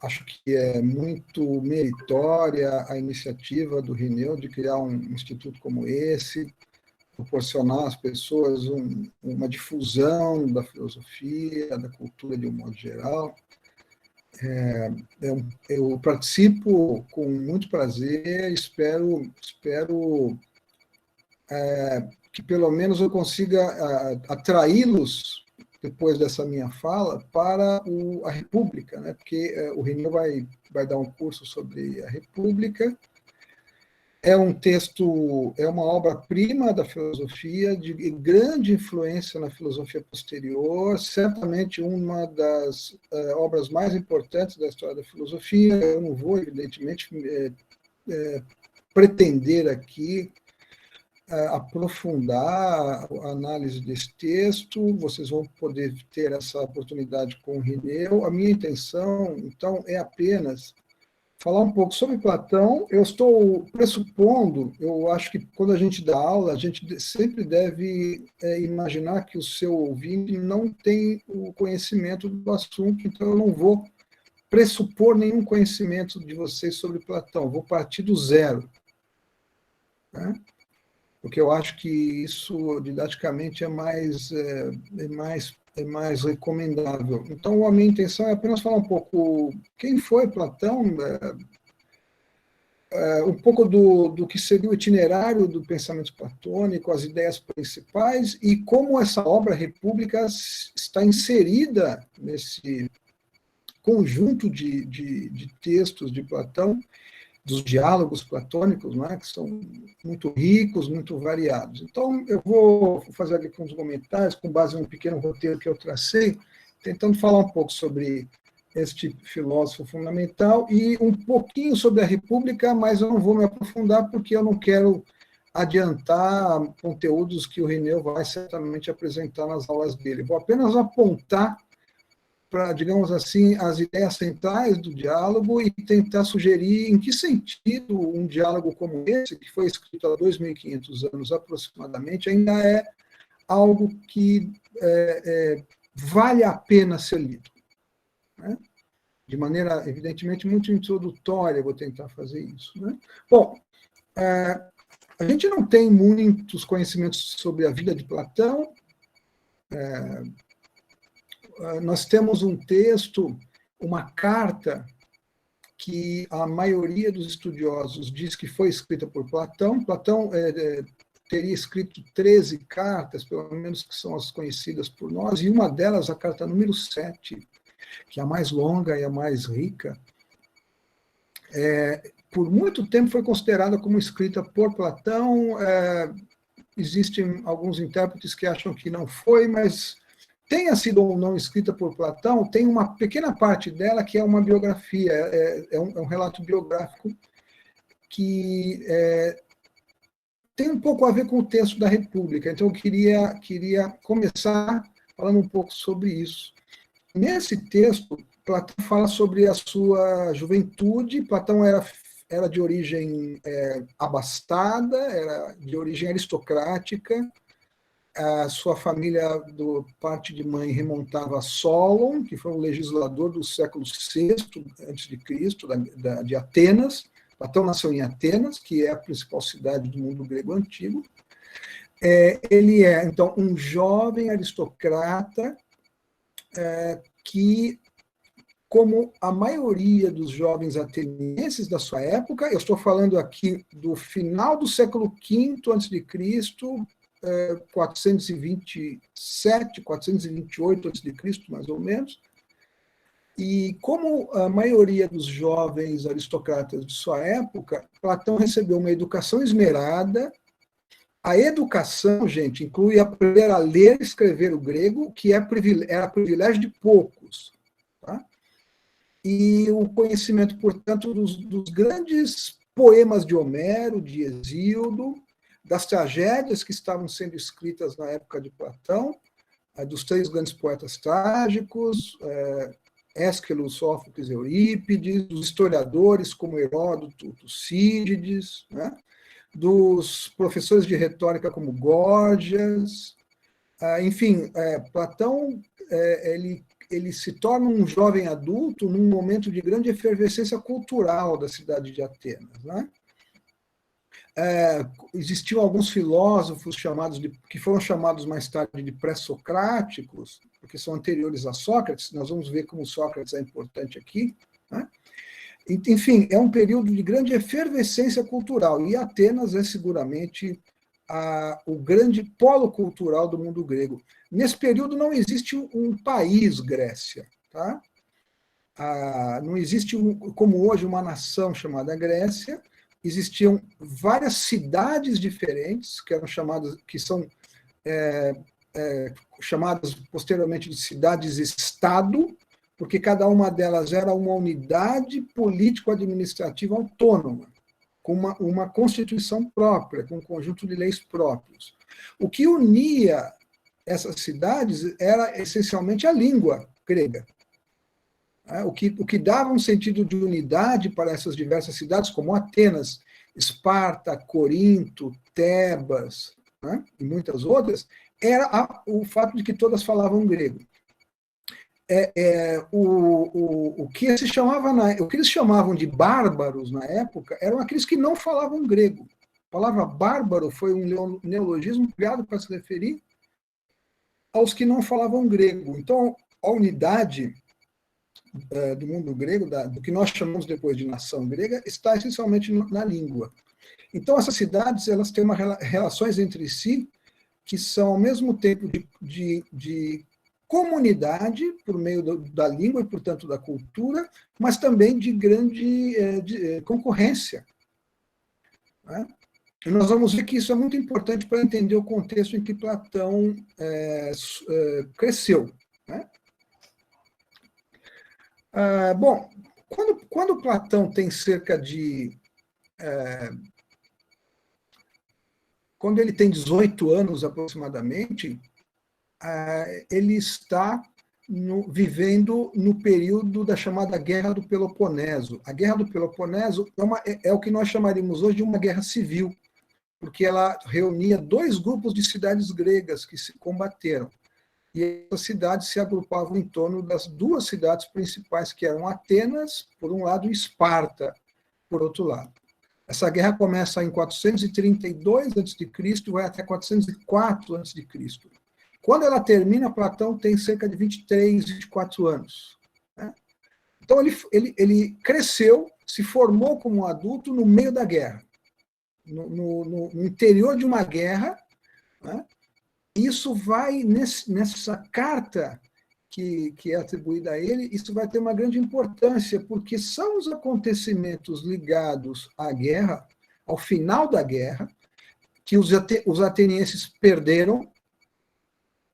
acho que é muito meritória a iniciativa do Rineu de criar um instituto como esse, proporcionar às pessoas uma difusão da filosofia, da cultura de um modo geral. Eu participo com muito prazer, espero que pelo menos eu consiga atraí-los, depois dessa minha fala, para a República, né? Porque o Rineu vai dar um curso sobre a República. É um texto, é uma obra-prima da filosofia, de grande influência na filosofia posterior, certamente uma das obras mais importantes da história da filosofia. Eu não vou, evidentemente, pretender aqui aprofundar a análise desse texto, vocês vão poder ter essa oportunidade com o Rineu. A minha intenção, então, é apenas falar um pouco sobre Platão. Eu estou pressupondo, eu acho que quando a gente dá aula, a gente sempre deve imaginar que o seu ouvinte não tem o conhecimento do assunto, então eu não vou pressupor nenhum conhecimento de vocês sobre Platão, vou partir do zero, né? Porque eu acho que isso, didaticamente, é mais recomendável. Então, a minha intenção é apenas falar um pouco quem foi Platão, um pouco do que seria o itinerário do pensamento platônico, as ideias principais, e como essa obra República está inserida nesse conjunto de textos de Platão, dos diálogos platônicos, né, que são muito ricos, muito variados. Então, eu vou fazer aqui uns comentários, com base num pequeno roteiro que eu tracei, tentando falar um pouco sobre este filósofo fundamental e um pouquinho sobre a República, mas eu não vou me aprofundar porque eu não quero adiantar conteúdos que o Rineu vai certamente apresentar nas aulas dele. Vou apenas apontar para, digamos assim, as ideias centrais do diálogo e tentar sugerir em que sentido um diálogo como esse, que foi escrito há 2.500 anos aproximadamente, ainda é algo que vale a pena ser lido, né? De maneira, evidentemente, muito introdutória, vou tentar fazer isso, né? Bom, a gente não tem muitos conhecimentos sobre a vida de Platão. Nós temos um texto, uma carta, que a maioria dos estudiosos diz que foi escrita por Platão. Platão teria escrito 13 cartas, pelo menos que são as conhecidas por nós, e uma delas, a carta número 7, que é a mais longa e a mais rica, por muito tempo foi considerada como escrita por Platão. Existem alguns intérpretes que acham que não foi, mas tenha sido ou não escrita por Platão, tem uma pequena parte dela que é uma biografia, é um relato biográfico que tem um pouco a ver com o texto da República. Então, eu queria começar falando um pouco sobre isso. Nesse texto, Platão fala sobre a sua juventude. Platão era de origem abastada, era de origem aristocrática. A sua família, do parte de mãe, remontava a Solon, que foi um legislador do século VI a.C., de Atenas. Platão nasceu em Atenas, que é a principal cidade do mundo grego antigo. Ele é, então, um jovem aristocrata que, como a maioria dos jovens atenienses da sua época, eu estou falando aqui do final do século V a.C., 427, 428 a.C., mais ou menos. E como a maioria dos jovens aristocratas de sua época, Platão recebeu uma educação esmerada. A educação, gente, inclui aprender a ler e escrever o grego, que era privilégio de poucos, tá? E o conhecimento, portanto, dos grandes poemas de Homero, de Hesíodo, das tragédias que estavam sendo escritas na época de Platão, dos 3 grandes poetas trágicos, Ésquilo, Sófocles, Eurípides, dos historiadores como Heródoto, Tucídides, né? Dos professores de retórica como Górgias. Enfim, Platão ele ele se torna um jovem adulto num momento de grande efervescência cultural da cidade de Atenas, né? Existiam alguns filósofos que foram chamados mais tarde de pré-socráticos, porque são anteriores a Sócrates. Nós vamos ver como Sócrates é importante aqui, né? Enfim, é um período de grande efervescência cultural, e Atenas é seguramente o grande polo cultural do mundo grego. Nesse período não existe um país Grécia, tá? Não existe, como hoje, uma nação chamada Grécia. Existiam várias cidades diferentes, que são chamadas posteriormente de cidades-estado, porque cada uma delas era uma unidade político-administrativa autônoma, com uma constituição própria, com um conjunto de leis próprios. O que unia essas cidades era essencialmente a língua grega. O que dava um sentido de unidade para essas diversas cidades, como Atenas, Esparta, Corinto, Tebas, né, e muitas outras, era o fato de que todas falavam grego. O que eles chamavam de bárbaros na época eram aqueles que não falavam grego. A palavra bárbaro foi um neologismo criado para se referir aos que não falavam grego. Então, a unidade do mundo grego, do que nós chamamos depois de nação grega, está essencialmente na língua. Então, essas cidades, elas têm relações entre si que são, ao mesmo tempo, de comunidade, por meio da língua e, portanto, da cultura, mas também de grande concorrência, né? E nós vamos ver que isso é muito importante para entender o contexto em que Platão cresceu, né? Bom, quando Platão tem cerca de... quando ele tem 18 anos, aproximadamente, ele está vivendo no período da chamada Guerra do Peloponeso. A Guerra do Peloponeso é o que nós chamaríamos hoje de uma guerra civil, porque ela reunia dois grupos de cidades gregas que se combateram. E essas cidades se agrupavam em torno das duas cidades principais, que eram Atenas, por um lado, e Esparta, por outro lado. Essa guerra começa em 432 a.C. e vai até 404 a.C. Quando ela termina, Platão tem cerca de 23, 24 anos, né? Então, ele cresceu, se formou como um adulto no meio da guerra, no interior de uma guerra, né? Isso vai, nessa carta que é atribuída a ele, isso vai ter uma grande importância, porque são os acontecimentos ligados à guerra, ao final da guerra, que os atenienses perderam,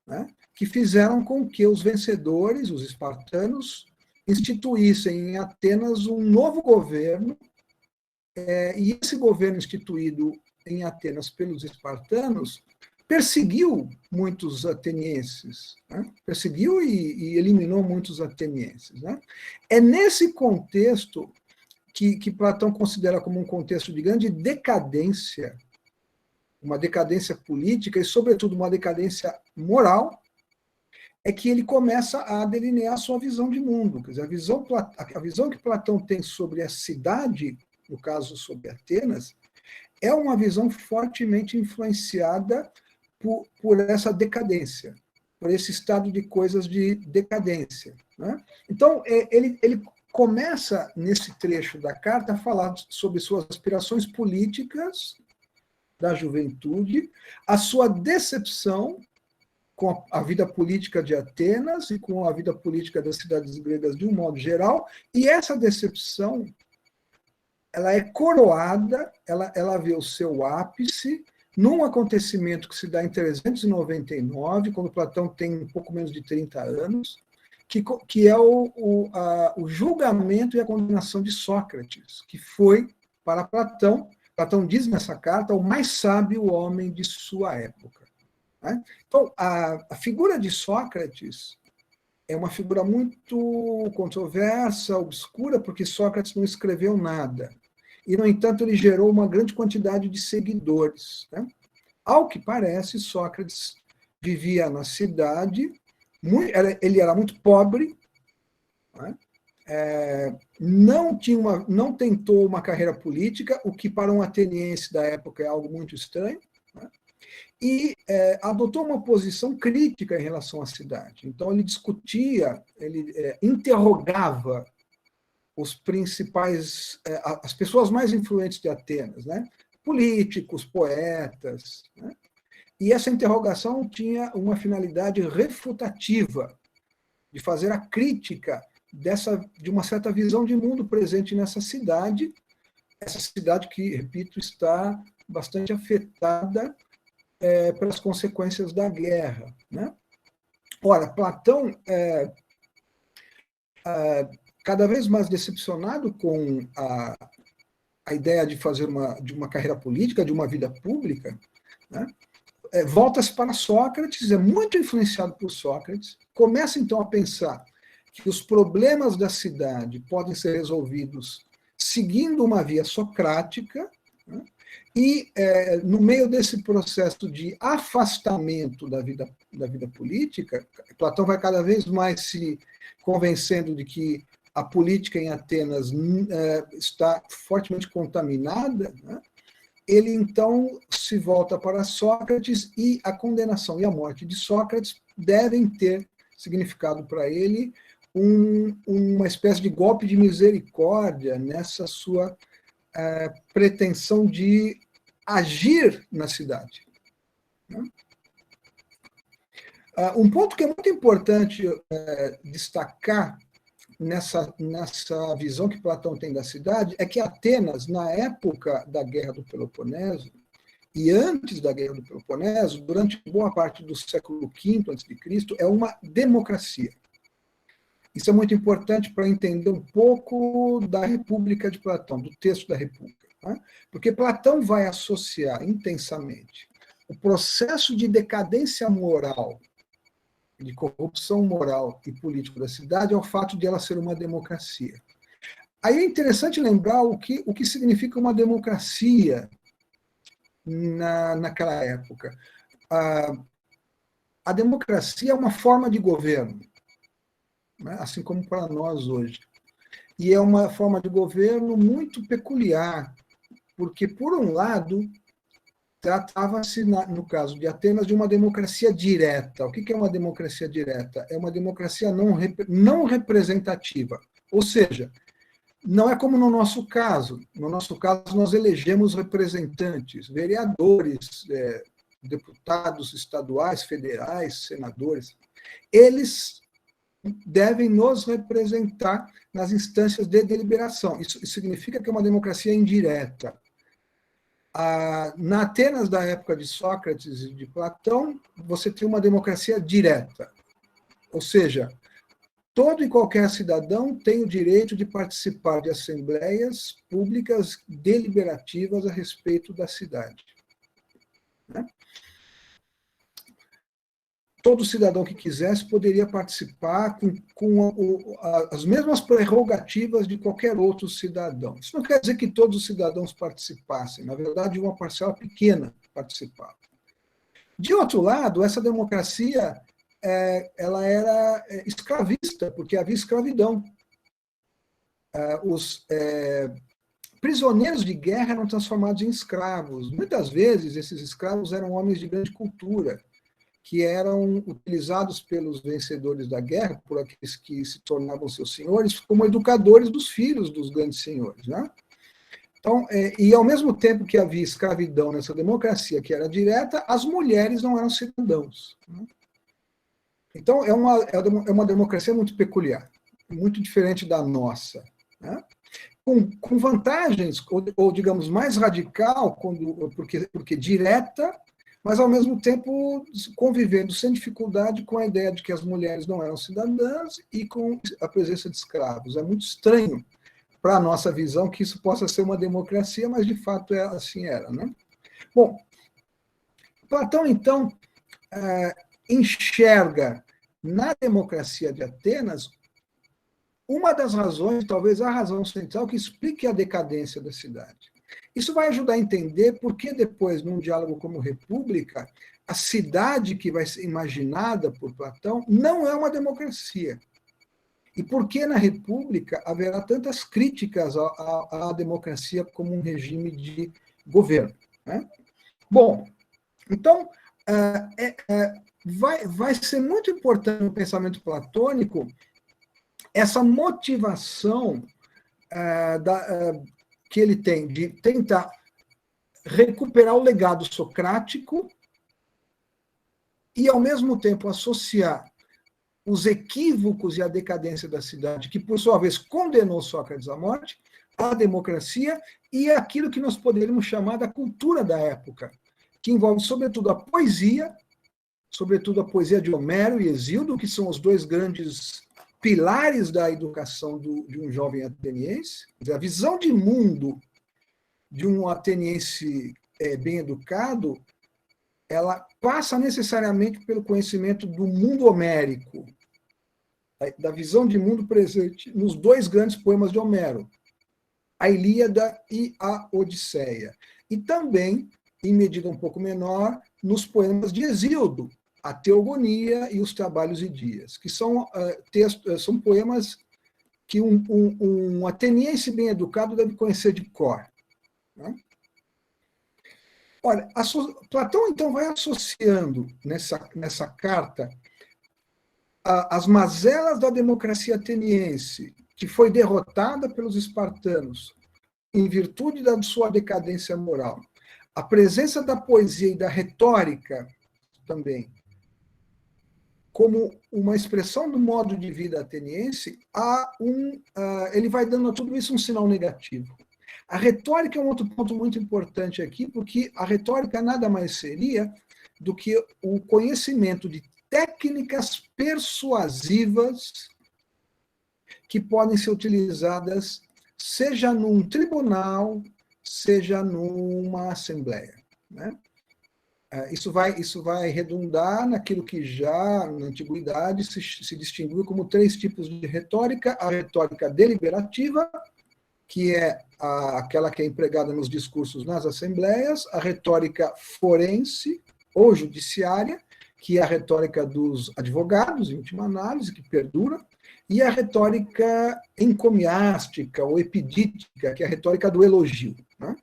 né, que fizeram com que os vencedores, os espartanos, instituíssem em Atenas um novo governo, e esse governo instituído em Atenas pelos espartanos perseguiu muitos atenienses, né? Perseguiu e eliminou muitos atenienses, né? É nesse contexto que Platão considera como um contexto de grande decadência, uma decadência política e, sobretudo, uma decadência moral, é que ele começa a delinear a sua visão de mundo. Quer dizer, a visão que Platão tem sobre a cidade, no caso sobre Atenas, é uma visão fortemente influenciada por essa decadência, por esse estado de coisas de decadência, né? Então, ele começa, nesse trecho da carta, a falar sobre suas aspirações políticas da juventude, a sua decepção com a vida política de Atenas e com a vida política das cidades gregas de um modo geral, e essa decepção ela é coroada, ela vê o seu ápice num acontecimento que se dá em 399, quando Platão tem um pouco menos de 30 anos, que é o julgamento e a condenação de Sócrates, que foi, para Platão diz nessa carta, o mais sábio homem de sua época, né? Então, a figura de Sócrates é uma figura muito controversa, obscura, porque Sócrates não escreveu nada. E, no entanto, ele gerou uma grande quantidade de seguidores, né? Ao que parece, Sócrates vivia na cidade, ele era muito pobre, né? Não tentou uma carreira política, o que para um ateniense da época é algo muito estranho, né? E adotou uma posição crítica em relação à cidade. Então, ele discutia, ele interrogava os principais, as pessoas mais influentes de Atenas, né? Políticos, poetas, né? E essa interrogação tinha uma finalidade refutativa, de fazer a crítica de uma certa visão de mundo presente nessa cidade, essa cidade que, repito, está bastante afetada pelas consequências da guerra, né? Ora, Platão, cada vez mais decepcionado com a ideia de fazer de uma carreira política, de uma vida pública, né? Volta-se para Sócrates, é muito influenciado por Sócrates, começa então a pensar que os problemas da cidade podem ser resolvidos seguindo uma via socrática, né? E no meio desse processo de afastamento da vida política, Platão vai cada vez mais se convencendo de que a política em Atenas está fortemente contaminada, né? Ele então se volta para Sócrates e a condenação e a morte de Sócrates devem ter significado para ele uma espécie de golpe de misericórdia nessa sua pretensão de agir na cidade. Um ponto que é muito importante destacar nessa visão que Platão tem da cidade é que Atenas, na época da Guerra do Peloponeso, e antes da Guerra do Peloponeso, durante boa parte do século V a.C., é uma democracia. Isso é muito importante para entender um pouco da República de Platão, do texto da República, né? Porque Platão vai associar intensamente o processo de decadência moral, de corrupção moral e política da cidade ao fato de ela ser uma democracia. Aí é interessante lembrar o que significa uma democracia naquela época. A democracia é uma forma de governo, né? Assim como para nós hoje. E é uma forma de governo muito peculiar, porque, por um lado, tratava-se, no caso de Atenas, de uma democracia direta. O que é uma democracia direta? É uma democracia não representativa. Ou seja, não é como no nosso caso. No nosso caso, nós elegemos representantes, vereadores, deputados estaduais, federais, senadores. Eles devem nos representar nas instâncias de deliberação. Isso significa que é uma democracia indireta. Na Atenas da época de Sócrates e de Platão, você tem uma democracia direta. Ou seja, todo e qualquer cidadão tem o direito de participar de assembleias públicas deliberativas a respeito da cidade, né? Todo cidadão que quisesse poderia participar com as mesmas prerrogativas de qualquer outro cidadão. Isso não quer dizer que todos os cidadãos participassem, na verdade, uma parcela pequena participava. De outro lado, essa democracia ela era escravista, porque havia escravidão. Os prisioneiros de guerra eram transformados em escravos. Muitas vezes, esses escravos eram homens de grande cultura, que eram utilizados pelos vencedores da guerra, por aqueles que se tornavam seus senhores, como educadores dos filhos dos grandes senhores, né? Então, e ao mesmo tempo que havia escravidão nessa democracia que era direta, as mulheres não eram cidadãos, né? Então, é uma democracia muito peculiar, muito diferente da nossa, né? Com vantagens, ou digamos, mais radical, porque direta, mas, ao mesmo tempo, convivendo sem dificuldade com a ideia de que as mulheres não eram cidadãs e com a presença de escravos. É muito estranho para a nossa visão que isso possa ser uma democracia, mas, de fato, assim era, né? Bom, Platão, então, enxerga na democracia de Atenas uma das razões, talvez a razão central, que explique a decadência da cidade. Isso vai ajudar a entender por que depois, num diálogo como República, a cidade que vai ser imaginada por Platão não é uma democracia. E por que na República haverá tantas críticas à democracia como um regime de governo? Né? Bom, então, vai ser muito importante no pensamento platônico essa motivação que ele tem de tentar recuperar o legado socrático e, ao mesmo tempo, associar os equívocos e a decadência da cidade, que, por sua vez, condenou Sócrates à morte, à democracia e aquilo que nós poderíamos chamar da cultura da época, que envolve, sobretudo, a poesia, sobretudo a poesia de Homero e Hesíodo, que são os dois grandes pilares da educação de um jovem ateniense. A visão de mundo de um ateniense bem educado, ela passa necessariamente pelo conhecimento do mundo homérico, da visão de mundo presente nos dois grandes poemas de Homero, a Ilíada e a Odisseia. E também, em medida um pouco menor, nos poemas de Hesíodo, a Teogonia e os Trabalhos e Dias, que são são poemas que um ateniense bem educado deve conhecer de cor. Né? Olha, Platão, então, vai associando nessa carta as mazelas da democracia ateniense, que foi derrotada pelos espartanos em virtude da sua decadência moral, a presença da poesia e da retórica também, como uma expressão do modo de vida ateniense, ele vai dando a tudo isso um sinal negativo. A retórica é um outro ponto muito importante aqui, porque a retórica nada mais seria do que o conhecimento de técnicas persuasivas que podem ser utilizadas seja num tribunal, seja numa assembleia. Né? Isso vai redundar naquilo que já, na antiguidade, se distinguiu como três tipos de retórica: a retórica deliberativa, que é aquela que é empregada nos discursos nas assembleias, a retórica forense ou judiciária, que é a retórica dos advogados, em última análise, que perdura, e a retórica encomiástica ou epidítica, que é a retórica do elogio, né?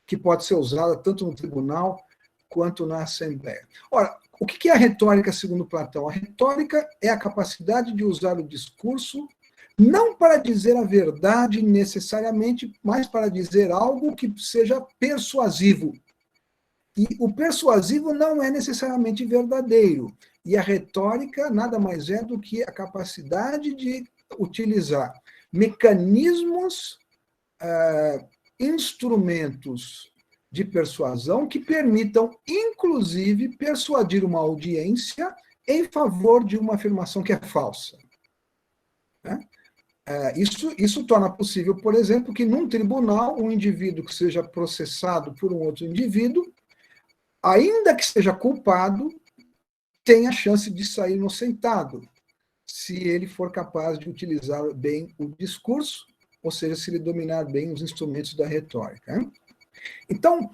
Que pode ser usada tanto no tribunal quanto na assembleia. Ora, o que é a retórica segundo Platão? A retórica é a capacidade de usar o discurso não para dizer a verdade necessariamente, mas para dizer algo que seja persuasivo. E o persuasivo não é necessariamente verdadeiro. E a retórica nada mais é do que a capacidade de utilizar mecanismos, instrumentos de persuasão que permitam, inclusive, persuadir uma audiência em favor de uma afirmação que é falsa. Né? Isso torna possível, por exemplo, que num tribunal um indivíduo que seja processado por um outro indivíduo, ainda que seja culpado, tenha a chance de sair inocentado, se ele for capaz de utilizar bem o discurso, ou seja, se ele dominar bem os instrumentos da retórica. Né? Então,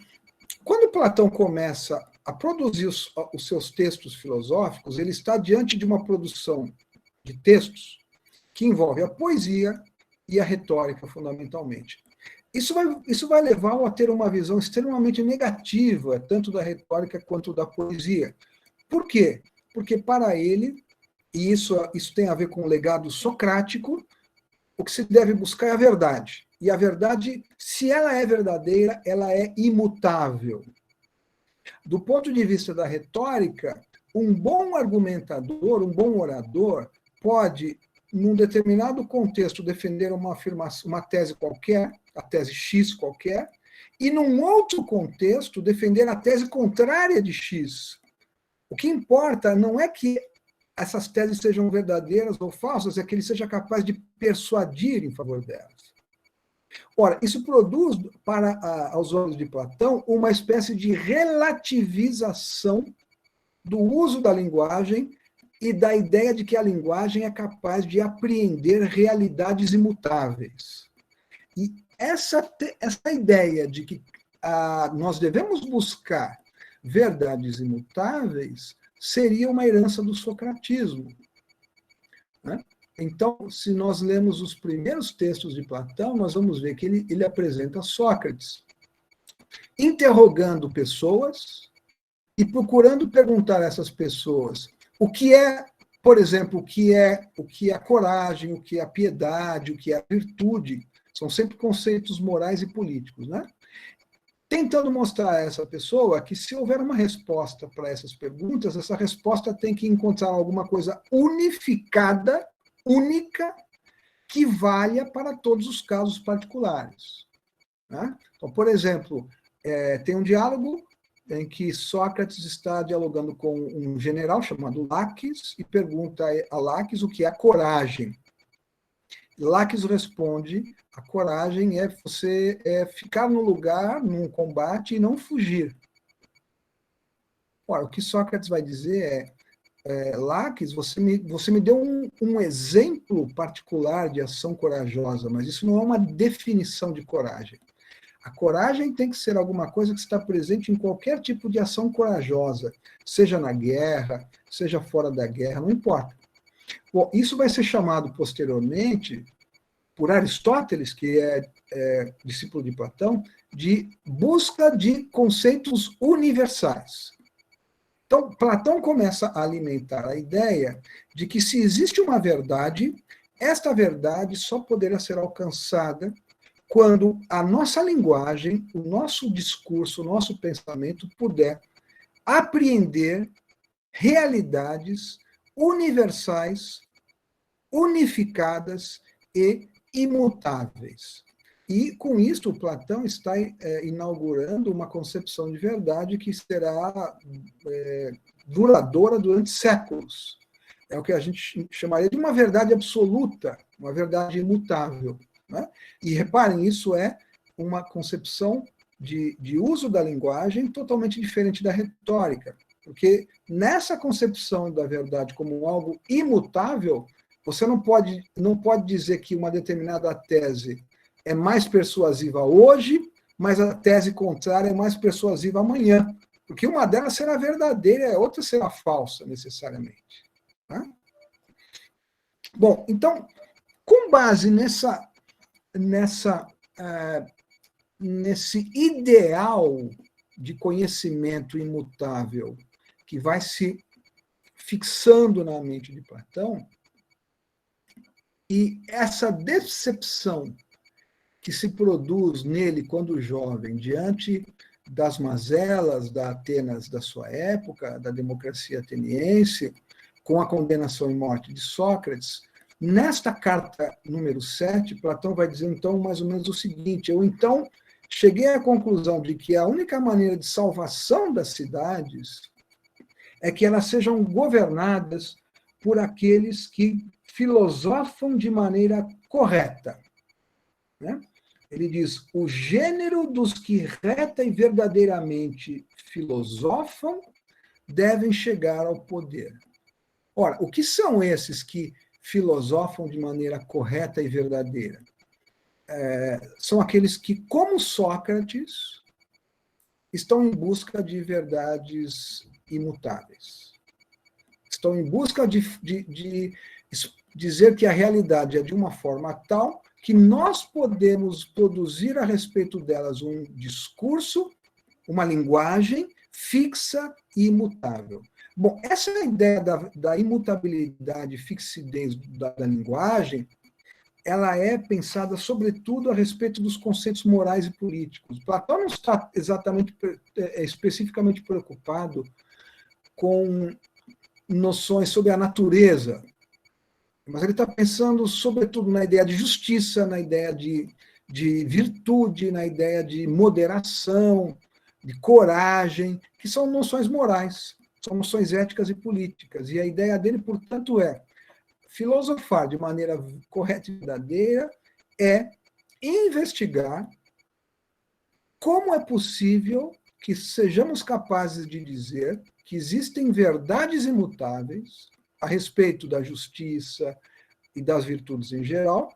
quando Platão começa a produzir os seus textos filosóficos, ele está diante de uma produção de textos que envolve a poesia e a retórica, fundamentalmente. Isso vai levá-lo a ter uma visão extremamente negativa, tanto da retórica quanto da poesia. Por quê? Porque para ele, e isso tem a ver com o legado socrático, o que se deve buscar é a verdade. E a verdade, se ela é verdadeira, ela é imutável. Do ponto de vista da retórica, um bom argumentador, um bom orador, pode, num determinado contexto, defender uma afirmação, uma tese qualquer, a tese X qualquer, e num outro contexto, defender a tese contrária de X. O que importa não é que essas teses sejam verdadeiras ou falsas, é que ele seja capaz de persuadir em favor delas. Ora, isso produz, aos olhos de Platão, uma espécie de relativização do uso da linguagem e da ideia de que a linguagem é capaz de apreender realidades imutáveis. E essa ideia de que nós devemos buscar verdades imutáveis seria uma herança do socratismo, né? Então, se nós lemos os primeiros textos de Platão, nós vamos ver que ele apresenta Sócrates interrogando pessoas e procurando perguntar a essas pessoas o que é, por exemplo, o que é a coragem, o que é a piedade, o que é a virtude. São sempre conceitos morais e políticos, né? Tentando mostrar a essa pessoa que, se houver uma resposta para essas perguntas, essa resposta tem que encontrar alguma coisa unificada, única, que valha para todos os casos particulares, né? Então, por exemplo, tem um diálogo em que Sócrates está dialogando com um general chamado Laques e pergunta a Laques o que é a coragem. Laques responde: a coragem é você ficar no lugar, num combate, e não fugir. Ora, o que Sócrates vai dizer Laques, você me deu um exemplo particular de ação corajosa, mas isso não é uma definição de coragem. A coragem tem que ser alguma coisa que está presente em qualquer tipo de ação corajosa, seja na guerra, seja fora da guerra, não importa. Bom, isso vai ser chamado posteriormente, por Aristóteles, que é discípulo de Platão, de busca de conceitos universais. Então, Platão começa a alimentar a ideia de que, se existe uma verdade, esta verdade só poderá ser alcançada quando a nossa linguagem, o nosso discurso, o nosso pensamento puder apreender realidades universais, unificadas e imutáveis. E, com isso, Platão está inaugurando uma concepção de verdade que será duradoura durante séculos. É o que a gente chamaria de uma verdade absoluta, uma verdade imutável, né? E reparem, isso é uma concepção de uso da linguagem totalmente diferente da retórica, porque nessa concepção da verdade como algo imutável, você não pode dizer que uma determinada tese é mais persuasiva hoje, mas a tese contrária é mais persuasiva amanhã, porque uma delas será verdadeira e a outra será falsa, necessariamente, né? Bom, então, com base nesse ideal de conhecimento imutável que vai se fixando na mente de Platão, e essa decepção que se produz nele quando jovem, diante das mazelas da Atenas da sua época, da democracia ateniense, com a condenação e morte de Sócrates, nesta carta número 7, Platão vai dizer, então, mais ou menos o seguinte: eu, então, cheguei à conclusão de que a única maneira de salvação das cidades é que elas sejam governadas por aqueles que filosofam de maneira correta, né? Ele diz: o gênero dos que reta e verdadeiramente filosofam devem chegar ao poder. Ora, o que são esses que filosofam de maneira correta e verdadeira? São aqueles que, como Sócrates, estão em busca de verdades imutáveis. Estão em busca de dizer que a realidade é de uma forma tal que nós podemos produzir a respeito delas um discurso, uma linguagem fixa e imutável. Bom, essa ideia da imutabilidade, fixidez da linguagem, ela é pensada, sobretudo, a respeito dos conceitos morais e políticos. Platão não está especificamente preocupado com noções sobre a natureza, mas ele está pensando, sobretudo, na ideia de justiça, na ideia de virtude, na ideia de moderação, de coragem, que são noções morais, são noções éticas e políticas. E a ideia dele, portanto, é filosofar de maneira correta e verdadeira, é investigar como é possível que sejamos capazes de dizer que existem verdades imutáveis a respeito da justiça e das virtudes em geral,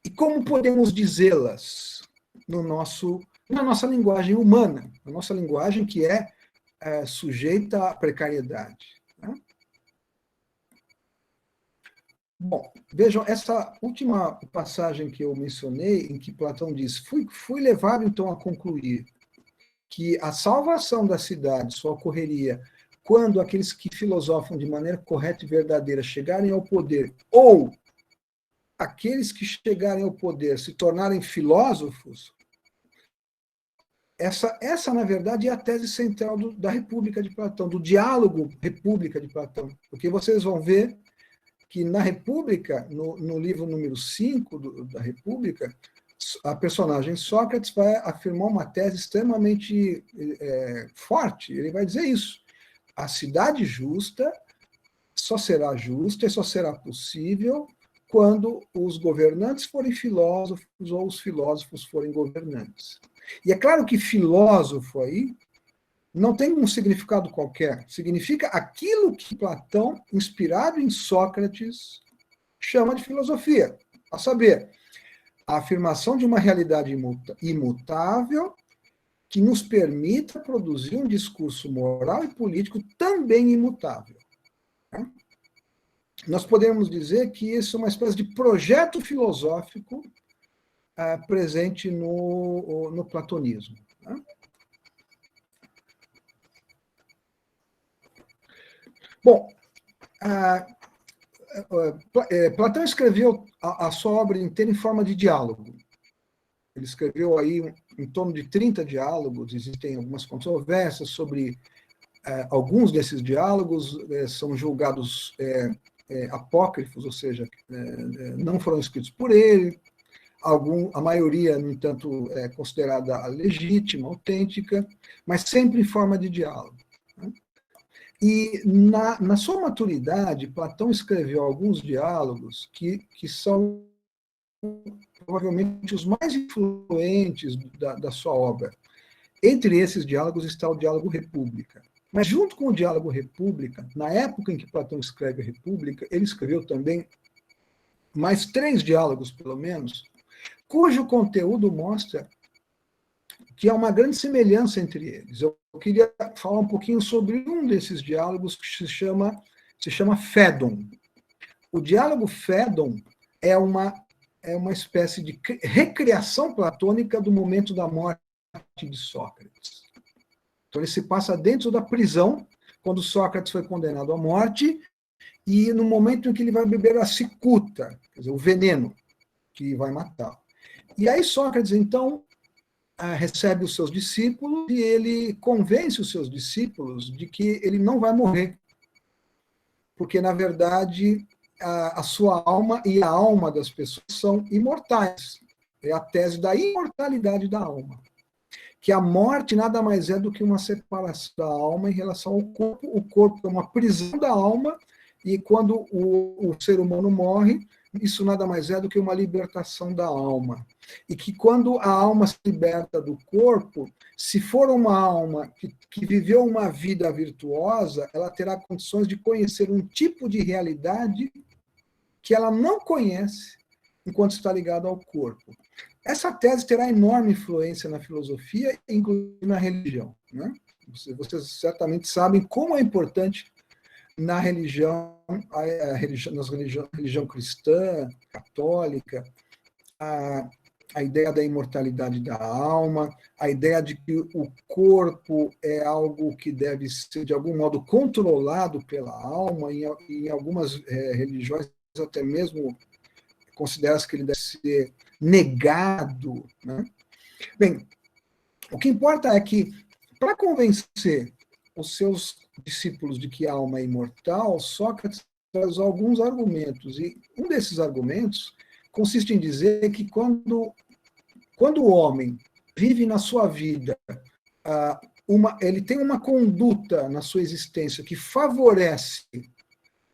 e como podemos dizê-las no nosso na nossa linguagem humana, na nossa linguagem que é sujeita à precariedade. Né? Bom, vejam, essa última passagem que eu mencionei, em que Platão diz, fui levado então a concluir que a salvação da cidade só ocorreria quando aqueles que filosofam de maneira correta e verdadeira chegarem ao poder, ou aqueles que chegarem ao poder se tornarem filósofos. Essa, na verdade, é a tese central da República de Platão, do diálogo República de Platão. Porque vocês vão ver que na República, no livro número 5 da República, a personagem Sócrates vai afirmar uma tese extremamente forte. Ele vai dizer isso. A cidade justa só será justa e só será possível quando os governantes forem filósofos ou os filósofos forem governantes. E é claro que filósofo aí não tem um significado qualquer. Significa aquilo que Platão, inspirado em Sócrates, chama de filosofia. A saber, a afirmação de uma realidade imutável que nos permita produzir um discurso moral e político também imutável. Nós podemos dizer que isso é uma espécie de projeto filosófico presente no platonismo. Né? Bom, Platão escreveu a sua obra inteira em forma de diálogo. Ele escreveu aí em torno de 30 diálogos, existem algumas controvérsias sobre alguns desses diálogos, são julgados apócrifos, ou seja, não foram escritos por ele, a maioria, no entanto, é considerada legítima, autêntica, mas sempre em forma de diálogo. Né? E, na sua maturidade, Platão escreveu alguns diálogos que são provavelmente os mais influentes da sua obra. Entre esses diálogos está o diálogo República. Mas, junto com o diálogo República, na época em que Platão escreve a República, ele escreveu também mais 3 diálogos, pelo menos, cujo conteúdo mostra que há uma grande semelhança entre eles. Eu queria falar um pouquinho sobre um desses diálogos que se chama Fédon. O diálogo Fédon é uma espécie de recriação platônica do momento da morte de Sócrates. Então, ele se passa dentro da prisão, quando Sócrates foi condenado à morte, e no momento em que ele vai beber a cicuta, quer dizer, o veneno que vai matá-lo. E aí Sócrates, então, recebe os seus discípulos e ele convence os seus discípulos de que ele não vai morrer, porque, na verdade, a sua alma e a alma das pessoas são imortais. É a tese da imortalidade da alma. Que a morte nada mais é do que uma separação da alma em relação ao corpo. O corpo é uma prisão da alma, e quando o ser humano morre, isso nada mais é do que uma libertação da alma. E que quando a alma se liberta do corpo, se for uma alma que viveu uma vida virtuosa, ela terá condições de conhecer um tipo de realidade que ela não conhece enquanto está ligada ao corpo. Essa tese terá enorme influência na filosofia, inclusive na religião. Né? Vocês certamente sabem como é importante na religião, religião cristã, católica, a ideia da imortalidade da alma, a ideia de que o corpo é algo que deve ser, de algum modo, controlado pela alma, em algumas religiões até mesmo considera-se que ele deve ser negado. Né? Bem, o que importa é que, para convencer os seus discípulos de que a alma é imortal, Sócrates traz alguns argumentos, e um desses argumentos consiste em dizer que quando o homem vive na sua vida, ele tem uma conduta na sua existência que favorece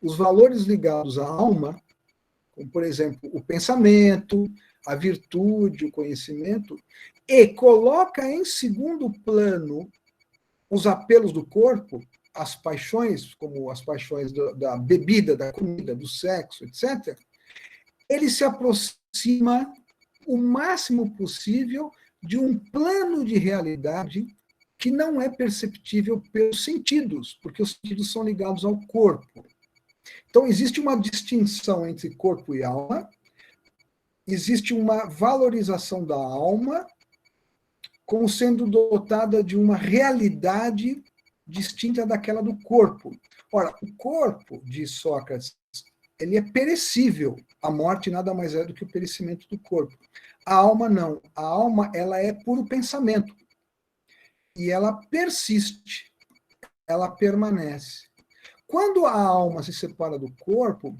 os valores ligados à alma, como, por exemplo, o pensamento, a virtude, o conhecimento, e coloca em segundo plano os apelos do corpo, as paixões, como as paixões da bebida, da comida, do sexo, etc., ele se aproxima o máximo possível de um plano de realidade que não é perceptível pelos sentidos, porque os sentidos são ligados ao corpo. Então, existe uma distinção entre corpo e alma, existe uma valorização da alma como sendo dotada de uma realidade distinta daquela do corpo. Ora, o corpo, diz Sócrates, ele é perecível. A morte nada mais é do que o perecimento do corpo. A alma não. A alma, ela é puro pensamento. E ela persiste, ela permanece. Quando a alma se separa do corpo,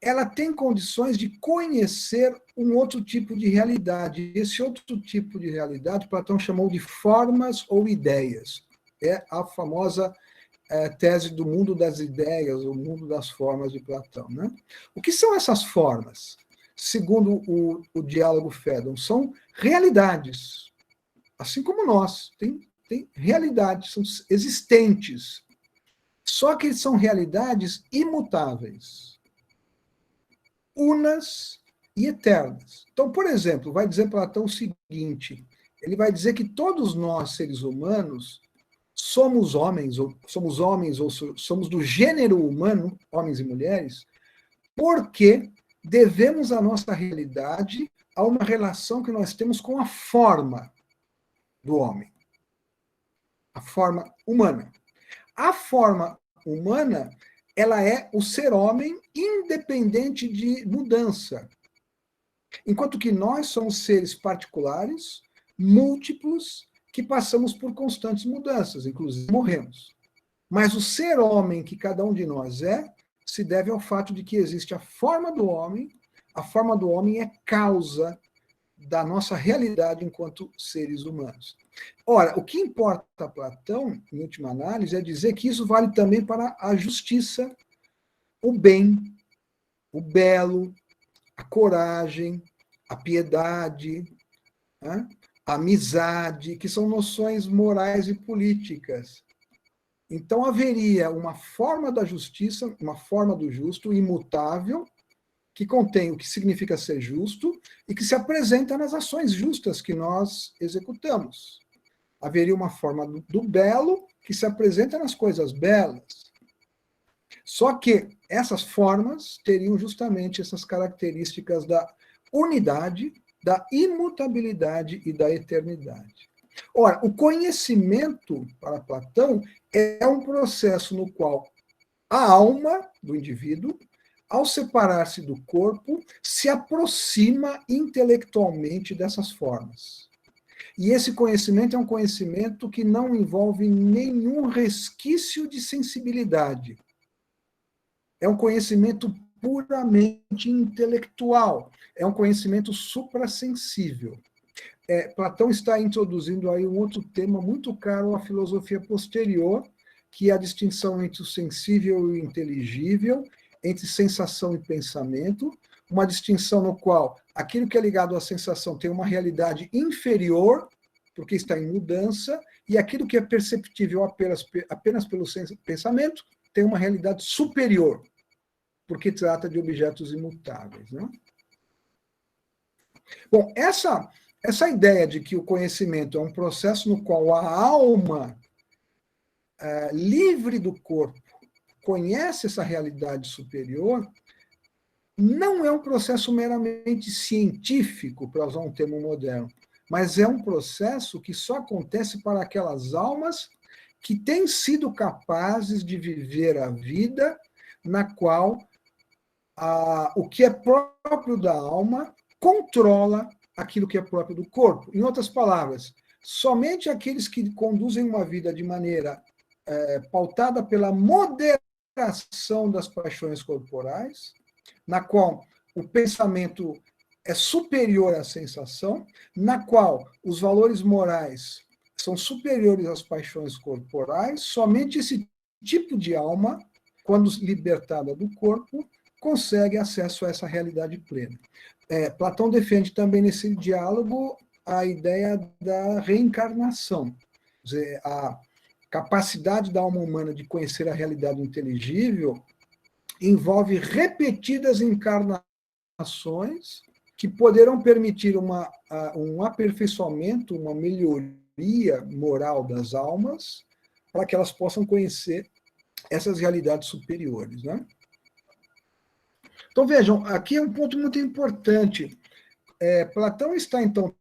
ela tem condições de conhecer um outro tipo de realidade. Esse outro tipo de realidade, Platão chamou de formas ou ideias. É a famosa tese do mundo das ideias, o mundo das formas de Platão. Né? O que são essas formas? Segundo o diálogo Phaedon, são realidades, assim como nós, tem realidades, são existentes. Só que são realidades imutáveis, unas e eternas. Então, por exemplo, vai dizer Platão o seguinte, ele vai dizer que todos nós, seres humanos, somos homens ou somos do gênero humano, homens e mulheres, porque devemos a nossa realidade a uma relação que nós temos com a forma do homem, a forma humana. A forma humana, ela é o ser homem independente de mudança. Enquanto que nós somos seres particulares, múltiplos, que passamos por constantes mudanças, inclusive morremos. Mas o ser homem que cada um de nós é, se deve ao fato de que existe a forma do homem é causa da nossa realidade enquanto seres humanos. Ora, o que importa a Platão, em última análise, é dizer que isso vale também para a justiça, o bem, o belo, a coragem, a piedade, né? A amizade, que são noções morais e políticas. Então, haveria uma forma da justiça, uma forma do justo, imutável, que contém o que significa ser justo e que se apresenta nas ações justas que nós executamos. Haveria uma forma do belo que se apresenta nas coisas belas. Só que essas formas teriam justamente essas características da unidade, da imutabilidade e da eternidade. Ora, o conhecimento, para Platão, é um processo no qual a alma do indivíduo, ao separar-se do corpo, se aproxima intelectualmente dessas formas. E esse conhecimento é um conhecimento que não envolve nenhum resquício de sensibilidade. É um conhecimento puramente intelectual. É um conhecimento suprassensível. Platão está introduzindo aí um outro tema muito caro à filosofia posterior, que é a distinção entre o sensível e o inteligível, entre sensação e pensamento, uma distinção no qual aquilo que é ligado à sensação tem uma realidade inferior, porque está em mudança, e aquilo que é perceptível apenas pelo pensamento tem uma realidade superior, porque trata de objetos imutáveis. Né? Bom, essa ideia de que o conhecimento é um processo no qual a alma, livre do corpo, conhece essa realidade superior, não é um processo meramente científico, para usar um termo moderno, mas é um processo que só acontece para aquelas almas que têm sido capazes de viver a vida na qual o que é próprio da alma controla aquilo que é próprio do corpo. Em outras palavras, somente aqueles que conduzem uma vida de maneira pautada pela moderação das paixões corporais, na qual o pensamento é superior à sensação, na qual os valores morais são superiores às paixões corporais, somente esse tipo de alma, quando libertada do corpo, consegue acesso a essa realidade plena. Platão defende também nesse diálogo a ideia da reencarnação, quer dizer, a capacidade da alma humana de conhecer a realidade inteligível envolve repetidas encarnações que poderão permitir um aperfeiçoamento, uma melhoria moral das almas, para que elas possam conhecer essas realidades superiores, né? Então, vejam, aqui é um ponto muito importante. Platão está, então,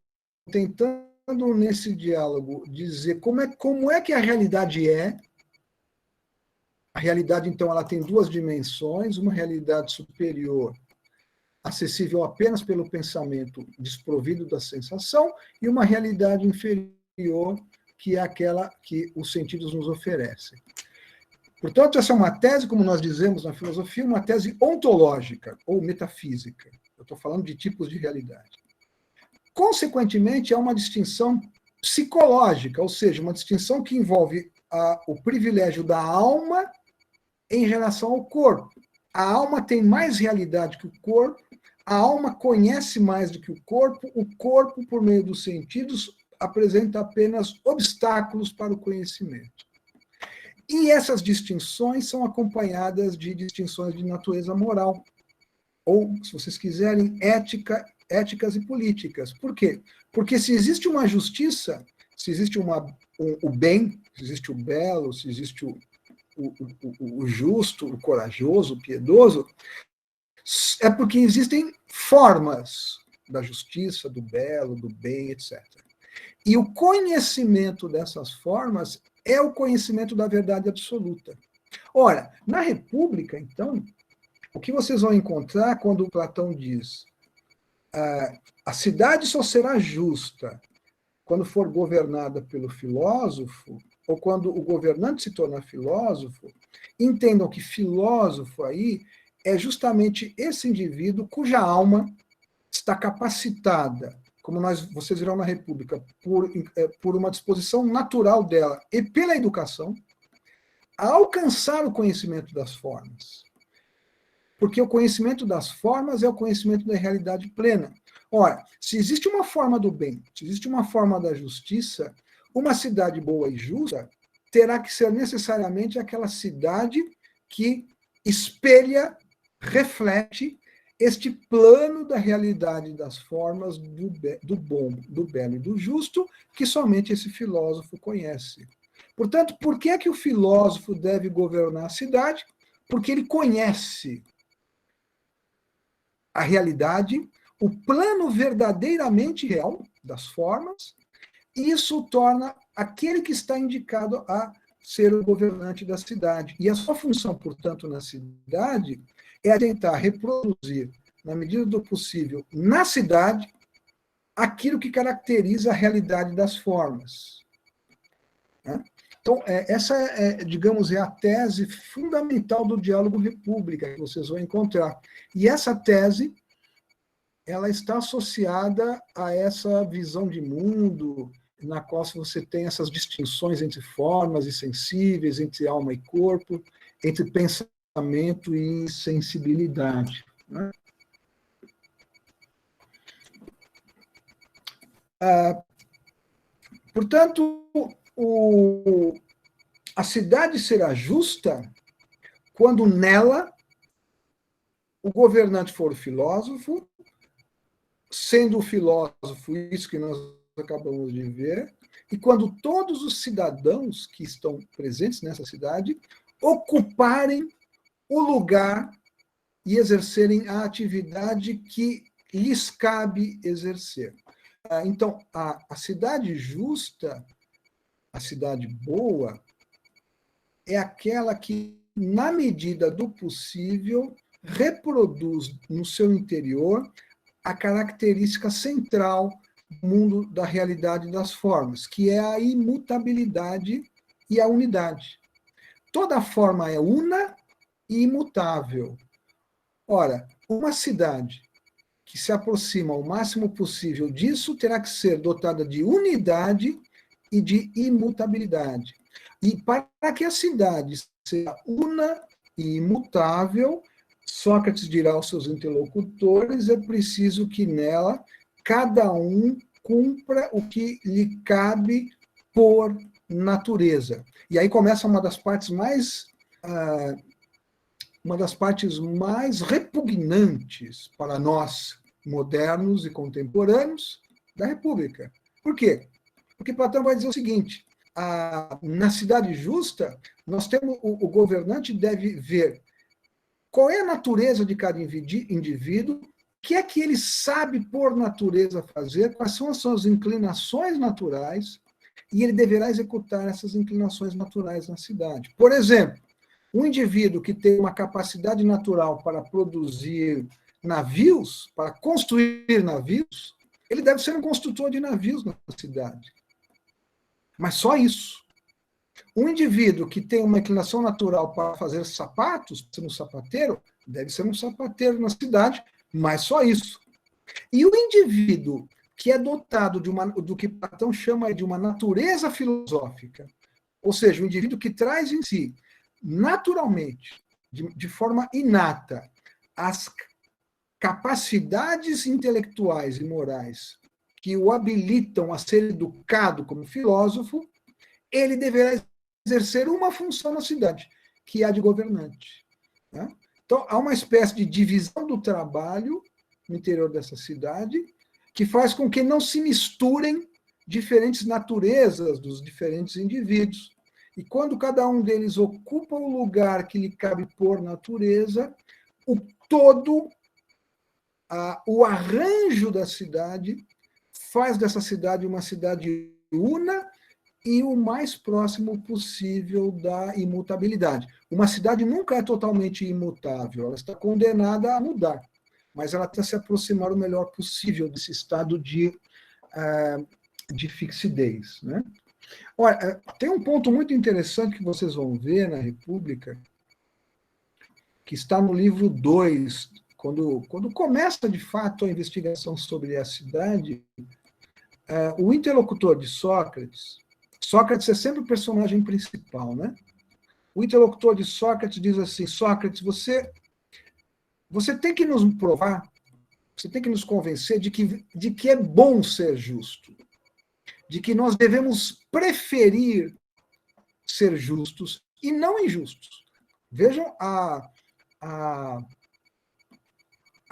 tentando, nesse diálogo, dizer como é que a realidade é. A realidade, então, ela tem duas dimensões, uma realidade superior, acessível apenas pelo pensamento, desprovido da sensação, e uma realidade inferior, que é aquela que os sentidos nos oferecem. Portanto, essa é uma tese, como nós dizemos na filosofia, uma tese ontológica ou metafísica. Eu estou falando de tipos de realidade. Consequentemente, há uma distinção psicológica, ou seja, uma distinção que envolve o privilégio da alma em relação ao corpo. A alma tem mais realidade que o corpo, a alma conhece mais do que o corpo, por meio dos sentidos, apresenta apenas obstáculos para o conhecimento. E essas distinções são acompanhadas de distinções de natureza moral, ou, se vocês quiserem, éticas e políticas. Por quê? Porque se existe uma justiça, se existe o bem, se existe o belo, se existe o justo, o corajoso, o piedoso, é porque existem formas da justiça, do belo, do bem, etc. E o conhecimento dessas formas é o conhecimento da verdade absoluta. Ora, na República, então, o que vocês vão encontrar quando Platão diz a cidade só será justa quando for governada pelo filósofo, ou quando o governante se tornar filósofo, entendam que filósofo aí é justamente esse indivíduo cuja alma está capacitada, como vocês verão na República, por uma disposição natural dela e pela educação, a alcançar o conhecimento das formas. Porque o conhecimento das formas é o conhecimento da realidade plena. Ora, se existe uma forma do bem, se existe uma forma da justiça, uma cidade boa e justa terá que ser necessariamente aquela cidade que espelha, reflete este plano da realidade das formas do bom, do belo e do justo, que somente esse filósofo conhece. Portanto, por que é que o filósofo deve governar a cidade? Porque ele conhece a realidade, o plano verdadeiramente real das formas, e isso torna aquele que está indicado a ser o governante da cidade. E a sua função, portanto, na cidade é tentar reproduzir, na medida do possível, na cidade, aquilo que caracteriza a realidade das formas. Então, essa digamos, é a tese fundamental do diálogo república que vocês vão encontrar. E essa tese, ela está associada a essa visão de mundo, na qual você tem essas distinções entre formas e sensíveis, entre alma e corpo, entre pensamento e sensibilidade. Né? Portanto, a cidade será justa quando nela o governante for o filósofo, sendo o filósofo isso que nós acabamos de ver, e quando todos os cidadãos que estão presentes nessa cidade ocuparem o lugar e exercerem a atividade que lhes cabe exercer. Então, a cidade justa, a cidade boa, é aquela que, na medida do possível, reproduz no seu interior a característica central do mundo da realidade das formas, que é a imutabilidade e a unidade. Toda forma é una e imutável. Ora, uma cidade que se aproxima o máximo possível disso terá que ser dotada de unidade e de imutabilidade. E para que a cidade seja una e imutável, Sócrates dirá aos seus interlocutores, é preciso que nela cada um cumpra o que lhe cabe por natureza. E aí começa uma das partes mais repugnantes para nós, modernos e contemporâneos da República. Por quê? Porque Platão vai dizer o seguinte, na cidade justa, nós temos o governante deve ver qual é a natureza de cada indivíduo, o que é que ele sabe por natureza fazer, quais são as suas inclinações naturais, e ele deverá executar essas inclinações naturais na cidade. Por exemplo, um indivíduo que tem uma capacidade natural para produzir navios, para construir navios, ele deve ser um construtor de navios na cidade. Mas só isso. Um indivíduo que tem uma inclinação natural para fazer sapatos, ser um sapateiro, deve ser um sapateiro na cidade, mas só isso. E o indivíduo que é dotado do que Platão chama de uma natureza filosófica, ou seja, o indivíduo que traz em si, naturalmente, de forma inata, as capacidades intelectuais e morais que o habilitam a ser educado como filósofo, ele deverá exercer uma função na cidade, que é a de governante. Né? Então, há uma espécie de divisão do trabalho no interior dessa cidade, que faz com que não se misturem diferentes naturezas dos diferentes indivíduos. E quando cada um deles ocupa o lugar que lhe cabe por natureza, o todo, o arranjo da cidade, faz dessa cidade uma cidade una e o mais próximo possível da imutabilidade. Uma cidade nunca é totalmente imutável, ela está condenada a mudar, mas ela tenta se aproximar o melhor possível desse estado de fixidez. Né? Olha, tem um ponto muito interessante que vocês vão ver na República, que está no livro 2, quando começa, de fato, a investigação sobre a cidade, o interlocutor de Sócrates é sempre o personagem principal, né? O interlocutor de Sócrates diz assim, Sócrates, você tem que nos provar, você tem que nos convencer de que é bom ser justo, de que nós devemos preferir ser justos e não injustos. Vejam a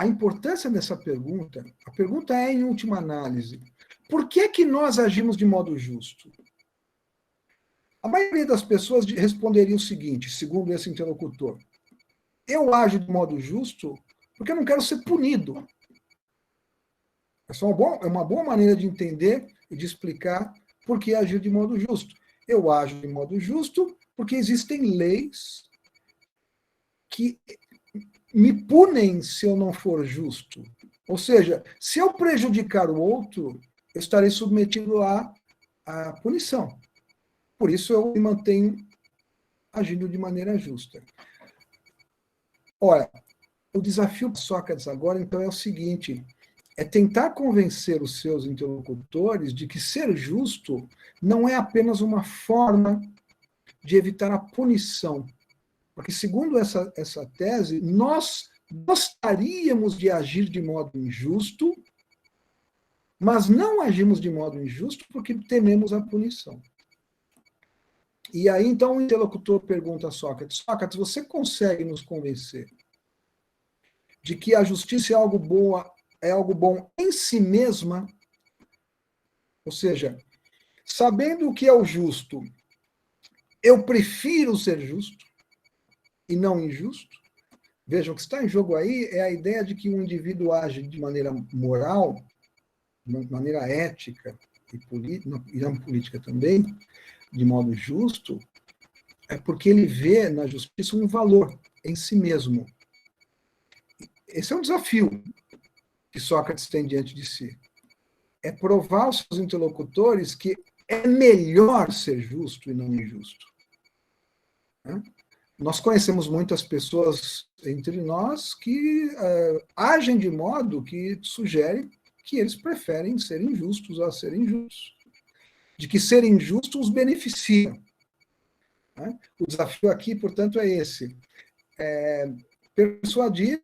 importância dessa pergunta. A pergunta é, em última análise, por que nós agimos de modo justo? A maioria das pessoas responderia o seguinte, segundo esse interlocutor, eu ajo de modo justo porque eu não quero ser punido. Essa é uma boa maneira de entender e de explicar por que agir de modo justo. Eu ajo de modo justo porque existem leis que me punem se eu não for justo. Ou seja, se eu prejudicar o outro, eu estarei submetido à punição. Por isso eu me mantenho agindo de maneira justa. Olha, o desafio para Sócrates agora, então, é o seguinte, é tentar convencer os seus interlocutores de que ser justo não é apenas uma forma de evitar a punição. Porque, segundo essa tese, nós gostaríamos de agir de modo injusto, mas não agimos de modo injusto porque tememos a punição. E aí, então, o interlocutor pergunta a Sócrates, Sócrates, você consegue nos convencer de que a justiça é algo bom em si mesma? Ou seja, sabendo o que é o justo, eu prefiro ser justo e não injusto? Vejam, o que está em jogo aí é a ideia de que um indivíduo age de maneira moral, de maneira ética e na política também, de modo justo, é porque ele vê na justiça um valor em si mesmo. Esse é um desafio que Sócrates tem diante de si. É provar aos seus interlocutores que é melhor ser justo e não injusto. Nós conhecemos muitas pessoas entre nós que agem de modo que sugere que eles preferem ser injustos a serem justos. De que ser injusto os beneficia. O desafio aqui, portanto, é esse. Persuadir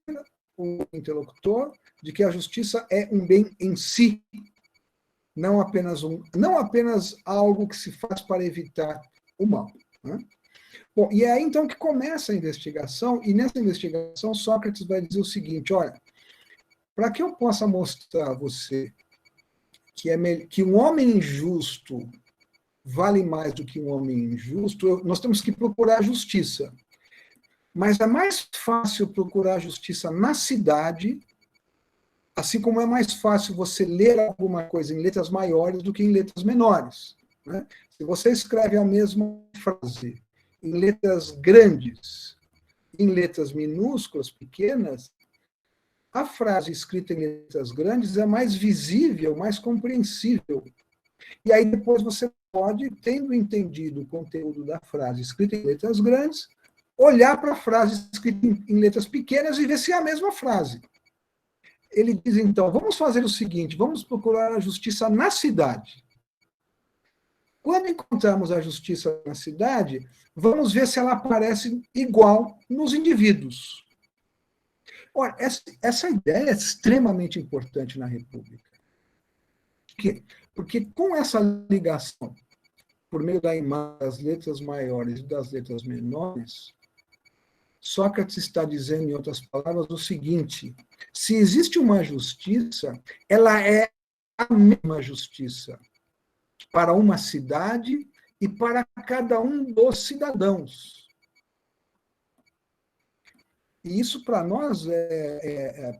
o interlocutor de que a justiça é um bem em si, não apenas algo que se faz para evitar o mal. Né? Bom, e é aí então que começa a investigação, e nessa investigação Sócrates vai dizer o seguinte, olha, Para que eu possa mostrar a você que um homem injusto vale mais do que um homem injusto, nós temos que procurar justiça. Mas é mais fácil procurar justiça na cidade, assim como é mais fácil você ler alguma coisa em letras maiores do que em letras menores. Né? Se você escreve a mesma frase em letras grandes, em letras minúsculas, pequenas, a frase escrita em letras grandes é mais visível, mais compreensível. E aí depois você pode, tendo entendido o conteúdo da frase escrita em letras grandes, olhar para a frase escrita em letras pequenas e ver se é a mesma frase. Ele diz, então, vamos fazer o seguinte, vamos procurar a justiça na cidade. Quando encontrarmos a justiça na cidade, vamos ver se ela aparece igual nos indivíduos. Ora, essa ideia é extremamente importante na República. Por quê? Porque com essa ligação, por meio da imagem das letras maiores e das letras menores, Sócrates está dizendo, em outras palavras, o seguinte: se existe uma justiça, ela é a mesma justiça para uma cidade e para cada um dos cidadãos. E isso, para nós,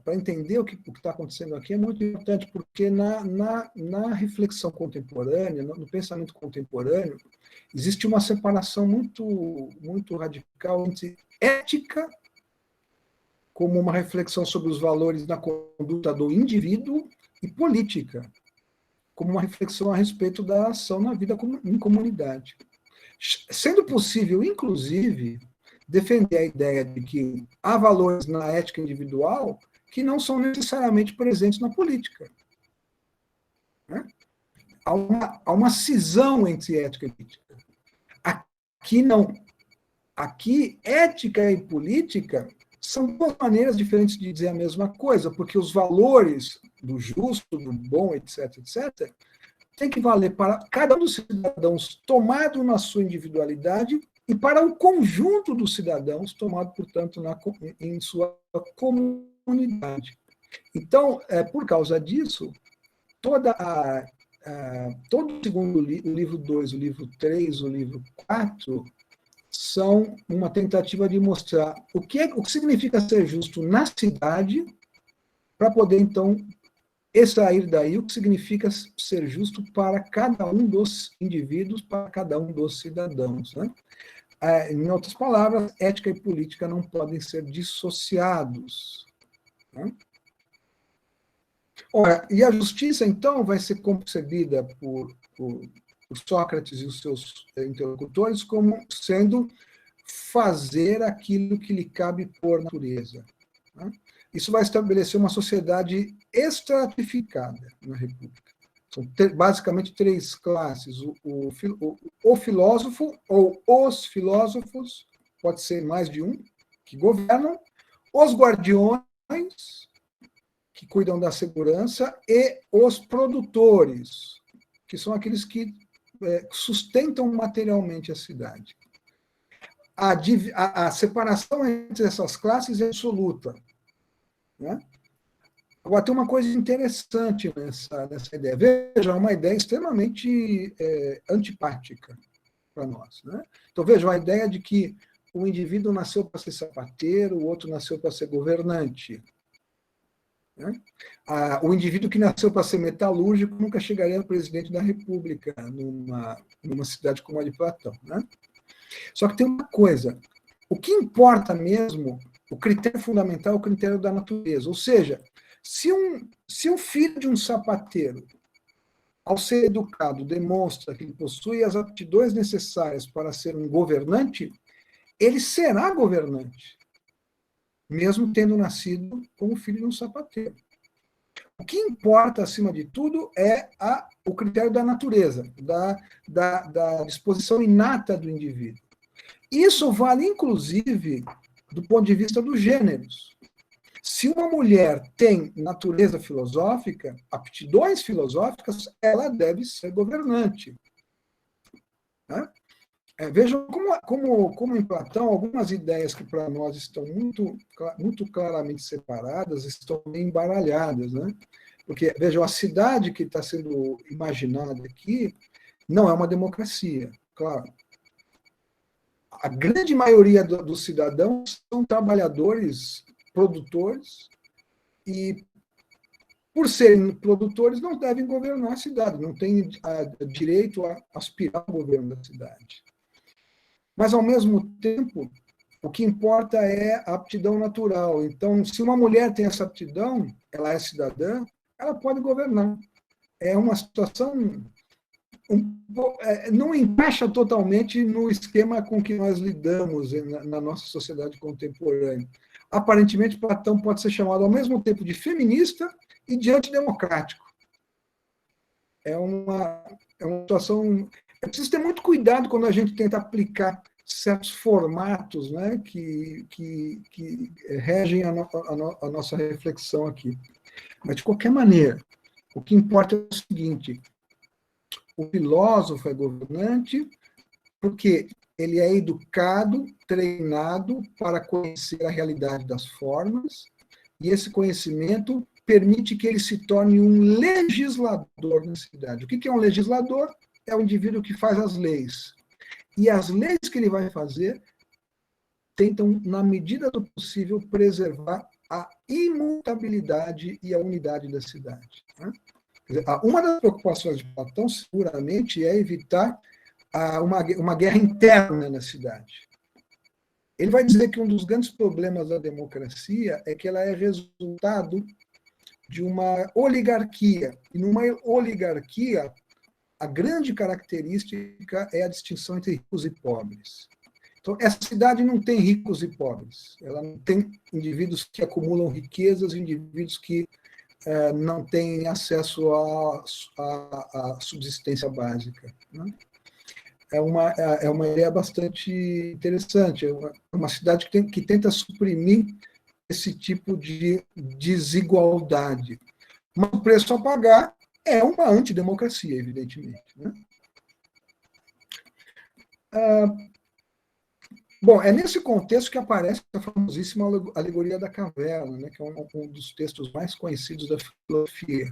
para entender o que está acontecendo aqui, é muito importante, porque na reflexão contemporânea, no pensamento contemporâneo, existe uma separação muito radical entre ética, como uma reflexão sobre os valores da conduta do indivíduo, e política, como uma reflexão a respeito da ação na vida em comunidade. Sendo possível, inclusive, defender a ideia de que há valores na ética individual que não são necessariamente presentes na política. Né? Há uma cisão entre ética e política. Aqui não. Aqui, ética e política são duas maneiras diferentes de dizer a mesma coisa, porque os valores do justo, do bom, etc., etc., tem que valer para cada um dos cidadãos tomado na sua individualidade e para o conjunto dos cidadãos tomado, portanto, em sua comunidade. Então, por causa disso, todo o segundo o livro 2, o livro 3, o livro 4, são uma tentativa de mostrar o que significa ser justo na cidade, para poder, então, extrair daí o que significa ser justo para cada um dos indivíduos, para cada um dos cidadãos. Né? Em outras palavras, ética e política não podem ser dissociados. Né? Ora, e a justiça, então, vai ser concebida por Sócrates e os seus interlocutores como sendo fazer aquilo que lhe cabe por natureza. Né? Isso vai estabelecer uma sociedade estratificada na República. São basicamente três classes: o filósofo ou os filósofos, pode ser mais de um, que governam, os guardiões, que cuidam da segurança, e os produtores, que são aqueles que sustentam materialmente a cidade. A separação entre essas classes é absoluta. Né? Agora, tem uma coisa interessante nessa ideia. Veja, é uma ideia extremamente antipática para nós. Né? Então, veja, a ideia de que o indivíduo nasceu para ser sapateiro, o outro nasceu para ser governante. Né? O indivíduo que nasceu para ser metalúrgico nunca chegaria a presidente da República numa cidade como a de Platão. Né? Só que tem uma coisa: o que importa mesmo, o critério fundamental é o critério da natureza. Ou seja, se um filho de um sapateiro, ao ser educado, demonstra que ele possui as aptidões necessárias para ser um governante, ele será governante, mesmo tendo nascido como filho de um sapateiro. O que importa, acima de tudo, é o critério da natureza, da disposição inata do indivíduo. Isso vale, inclusive, do ponto de vista dos gêneros. Se uma mulher tem natureza filosófica, aptidões filosóficas, ela deve ser governante. Né? Vejam como em Platão, algumas ideias que para nós estão muito claramente separadas estão bem embaralhadas, né? Porque, vejam, a cidade que está sendo imaginada aqui não é uma democracia, claro. A grande maioria dos cidadãos são trabalhadores, produtores, e, por serem produtores, não devem governar a cidade, não têm direito a aspirar ao governo da cidade. Mas, ao mesmo tempo, o que importa é a aptidão natural. Então, se uma mulher tem essa aptidão, ela é cidadã, ela pode governar. É uma situação não encaixa totalmente no esquema com que nós lidamos na nossa sociedade contemporânea. Aparentemente, Platão pode ser chamado ao mesmo tempo de feminista e de antidemocrático. É uma situação. É preciso ter muito cuidado quando a gente tenta aplicar certos formatos, né, que regem a nossa reflexão aqui. Mas, de qualquer maneira, o que importa é o seguinte: o filósofo é governante porque ele é educado, treinado para conhecer a realidade das formas, e esse conhecimento permite que ele se torne um legislador na cidade. O que é um legislador? É o indivíduo que faz as leis. E as leis que ele vai fazer tentam, na medida do possível, preservar a imutabilidade e a unidade da cidade. Uma das preocupações de Platão, seguramente, é evitar uma guerra interna na cidade. Ele vai dizer que um dos grandes problemas da democracia é que ela é resultado de uma oligarquia. E numa oligarquia, a grande característica é a distinção entre ricos e pobres. Então, essa cidade não tem ricos e pobres. Ela não tem indivíduos que acumulam riquezas e indivíduos que não têm acesso à subsistência básica. Né? É uma ideia bastante interessante. É uma cidade que tenta suprimir esse tipo de desigualdade. Mas o preço a pagar é uma antidemocracia, evidentemente. Né? Bom, é nesse contexto que aparece a famosíssima Alegoria da Caverna, né, que é um dos textos mais conhecidos da filosofia.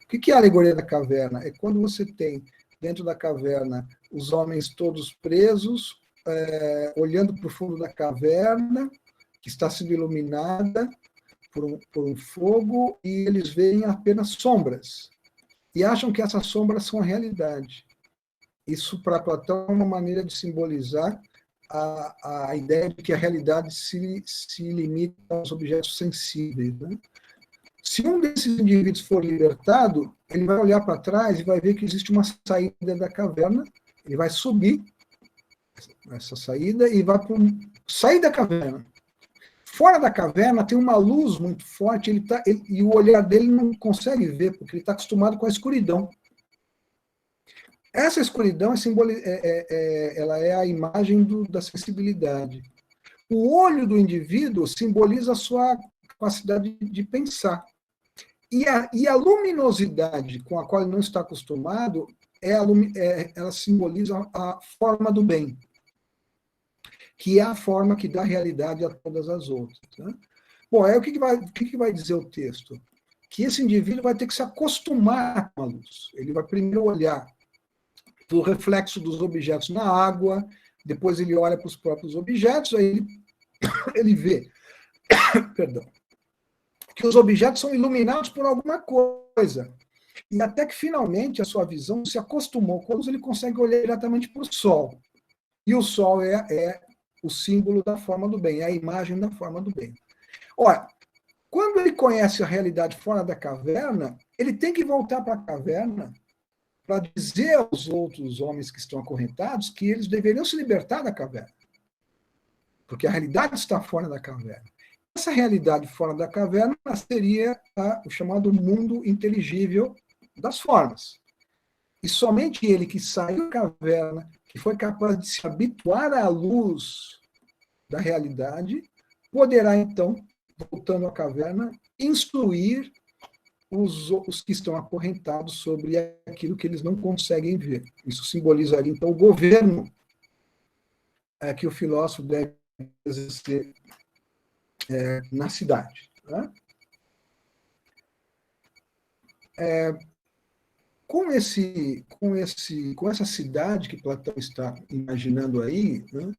O que é a Alegoria da Caverna? É quando você tem, dentro da caverna, os homens todos presos, olhando para o fundo da caverna, que está sendo iluminada por um fogo, e eles veem apenas sombras, e acham que essas sombras são a realidade. Isso, para Platão, é uma maneira de simbolizar a ideia de que a realidade se limita aos objetos sensíveis. Né? Se um desses indivíduos for libertado, ele vai olhar para trás e vai ver que existe uma saída da caverna, ele vai subir essa saída e vai sair da caverna. Fora da caverna tem uma luz muito forte, e o olhar dele não consegue ver, porque ele está acostumado com a escuridão. Essa escuridão ela é a imagem da sensibilidade. O olho do indivíduo simboliza a sua capacidade de pensar. E a luminosidade com a qual ele não está acostumado, ela simboliza a forma do bem, que é a forma que dá realidade a todas as outras. Né? Bom, aí o que vai dizer o texto? Que esse indivíduo vai ter que se acostumar com a luz. Ele vai primeiro olhar do reflexo dos objetos na água, depois ele olha para os próprios objetos, aí ele vê perdão, que os objetos são iluminados por alguma coisa. E até que, finalmente, a sua visão se acostumou com a luz, ele consegue olhar diretamente para o Sol. E o Sol é o símbolo da forma do bem, é a imagem da forma do bem. Ora, quando ele conhece a realidade fora da caverna, ele tem que voltar para a caverna para dizer aos outros homens que estão acorrentados que eles deveriam se libertar da caverna. Porque a realidade está fora da caverna. Essa realidade fora da caverna seria o chamado mundo inteligível das formas. E somente ele que saiu da caverna, que foi capaz de se habituar à luz da realidade, poderá, então, voltando à caverna, instruir os que estão acorrentados sobre aquilo que eles não conseguem ver. Isso simbolizaria, então, o governo que o filósofo deve exercer na cidade. Né? Com essa cidade que Platão está imaginando aí, né,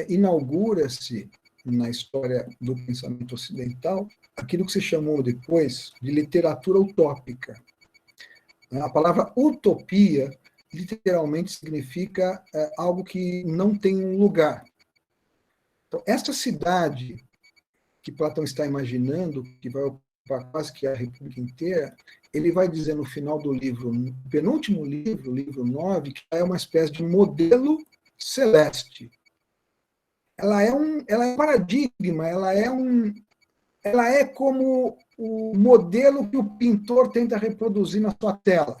inaugura-se na história do pensamento ocidental aquilo que se chamou depois de literatura utópica. A palavra utopia literalmente significa algo que não tem um lugar. Então, esta cidade que Platão está imaginando, que vai ocupar quase que a República inteira, ele vai dizer no final do livro, no penúltimo livro, livro 9, que é uma espécie de modelo celeste. Ela é um paradigma, ela é como o modelo que o pintor tenta reproduzir na sua tela.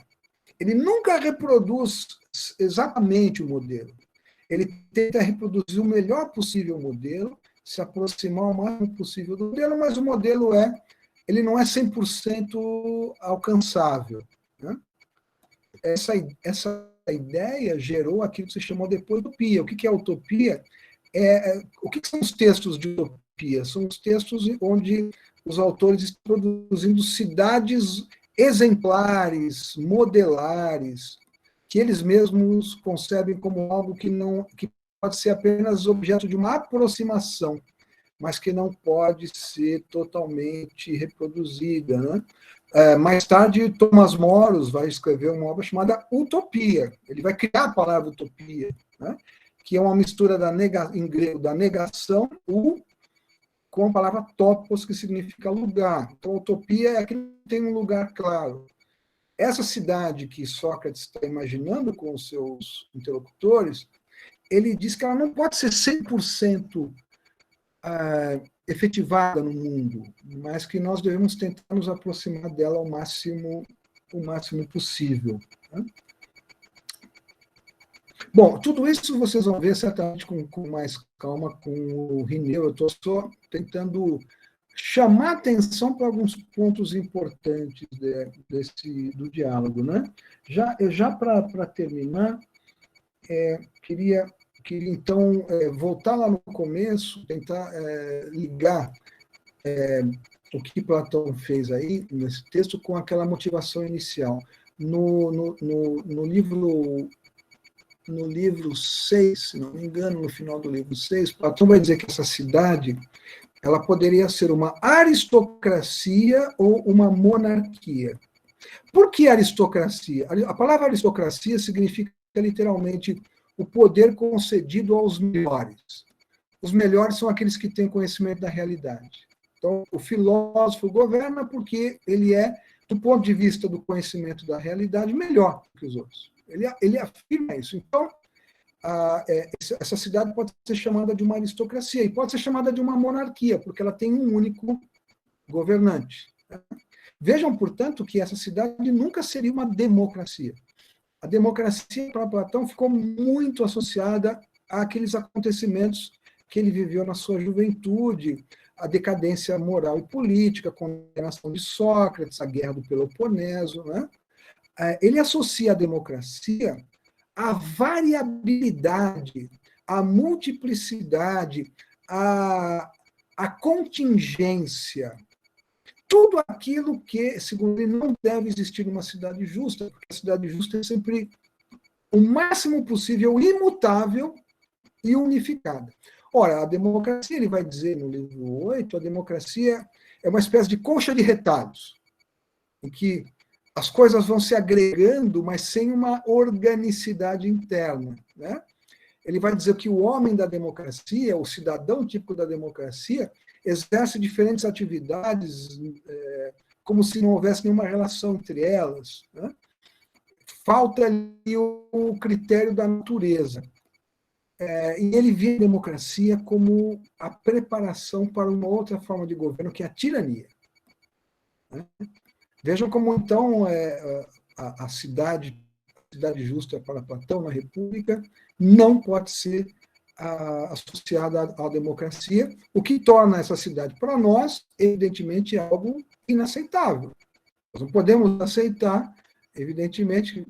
Ele nunca reproduz exatamente o modelo. Ele tenta reproduzir o melhor possível modelo, se aproximar o máximo possível do modelo, mas o modelo ele não é 100% alcançável. Né? Essa ideia gerou aquilo que se chamou depois de utopia. O que é utopia? O que são os textos de utopia? São os textos onde os autores estão produzindo cidades exemplares, modelares, que eles mesmos concebem como algo que pode ser apenas objeto de uma aproximação, mas que não pode ser totalmente reproduzida. Né? Mais tarde, Thomas Moros vai escrever uma obra chamada Utopia. Ele vai criar a palavra utopia, né? Que é uma mistura em grego da negação, com a palavra topos, que significa lugar. Então, utopia é aquilo que tem um lugar claro. Essa cidade que Sócrates está imaginando com os seus interlocutores, ele diz que ela não pode ser 100% efetivada no mundo, mas que nós devemos tentar nos aproximar dela o máximo possível. Né? Bom, tudo isso vocês vão ver certamente com mais calma com o Rineu. Eu estou só tentando chamar atenção para alguns pontos importantes do diálogo. Né? Já para terminar, queria então voltar lá no começo, tentar ligar o que Platão fez aí nesse texto com aquela motivação inicial. No livro 6, se não me engano, no final do livro 6, Platão vai dizer que essa cidade ela poderia ser uma aristocracia ou uma monarquia. Por que aristocracia? A palavra aristocracia significa literalmente o poder concedido aos melhores. Os melhores são aqueles que têm conhecimento da realidade. Então, o filósofo governa porque ele é, do ponto de vista do conhecimento da realidade, melhor que os outros. Ele afirma isso. Então, essa cidade pode ser chamada de uma aristocracia e pode ser chamada de uma monarquia, porque ela tem um único governante. Vejam, portanto, que essa cidade nunca seria uma democracia. A democracia, para Platão, ficou muito associada àqueles acontecimentos que ele viveu na sua juventude, a decadência moral e política, a condenação de Sócrates, a guerra do Peloponeso. Né? Ele associa a democracia à variabilidade, à multiplicidade, à contingência. Tudo aquilo que, segundo ele, não deve existir numa cidade justa, porque a cidade justa é sempre o máximo possível imutável e unificada. Ora, a democracia, ele vai dizer no livro 8, a democracia é uma espécie de colcha de retalhos, em que as coisas vão se agregando, mas sem uma organicidade interna. Né? Ele vai dizer que o homem da democracia, o cidadão típico da democracia, exerce diferentes atividades como se não houvesse nenhuma relação entre elas. Né? Falta ali o critério da natureza. E ele vê a democracia como a preparação para uma outra forma de governo, que é a tirania. Né? Vejam como, então, a cidade justa para Platão na República não pode ser associada à democracia, o que torna essa cidade, para nós, evidentemente, algo inaceitável. Nós não podemos aceitar, evidentemente,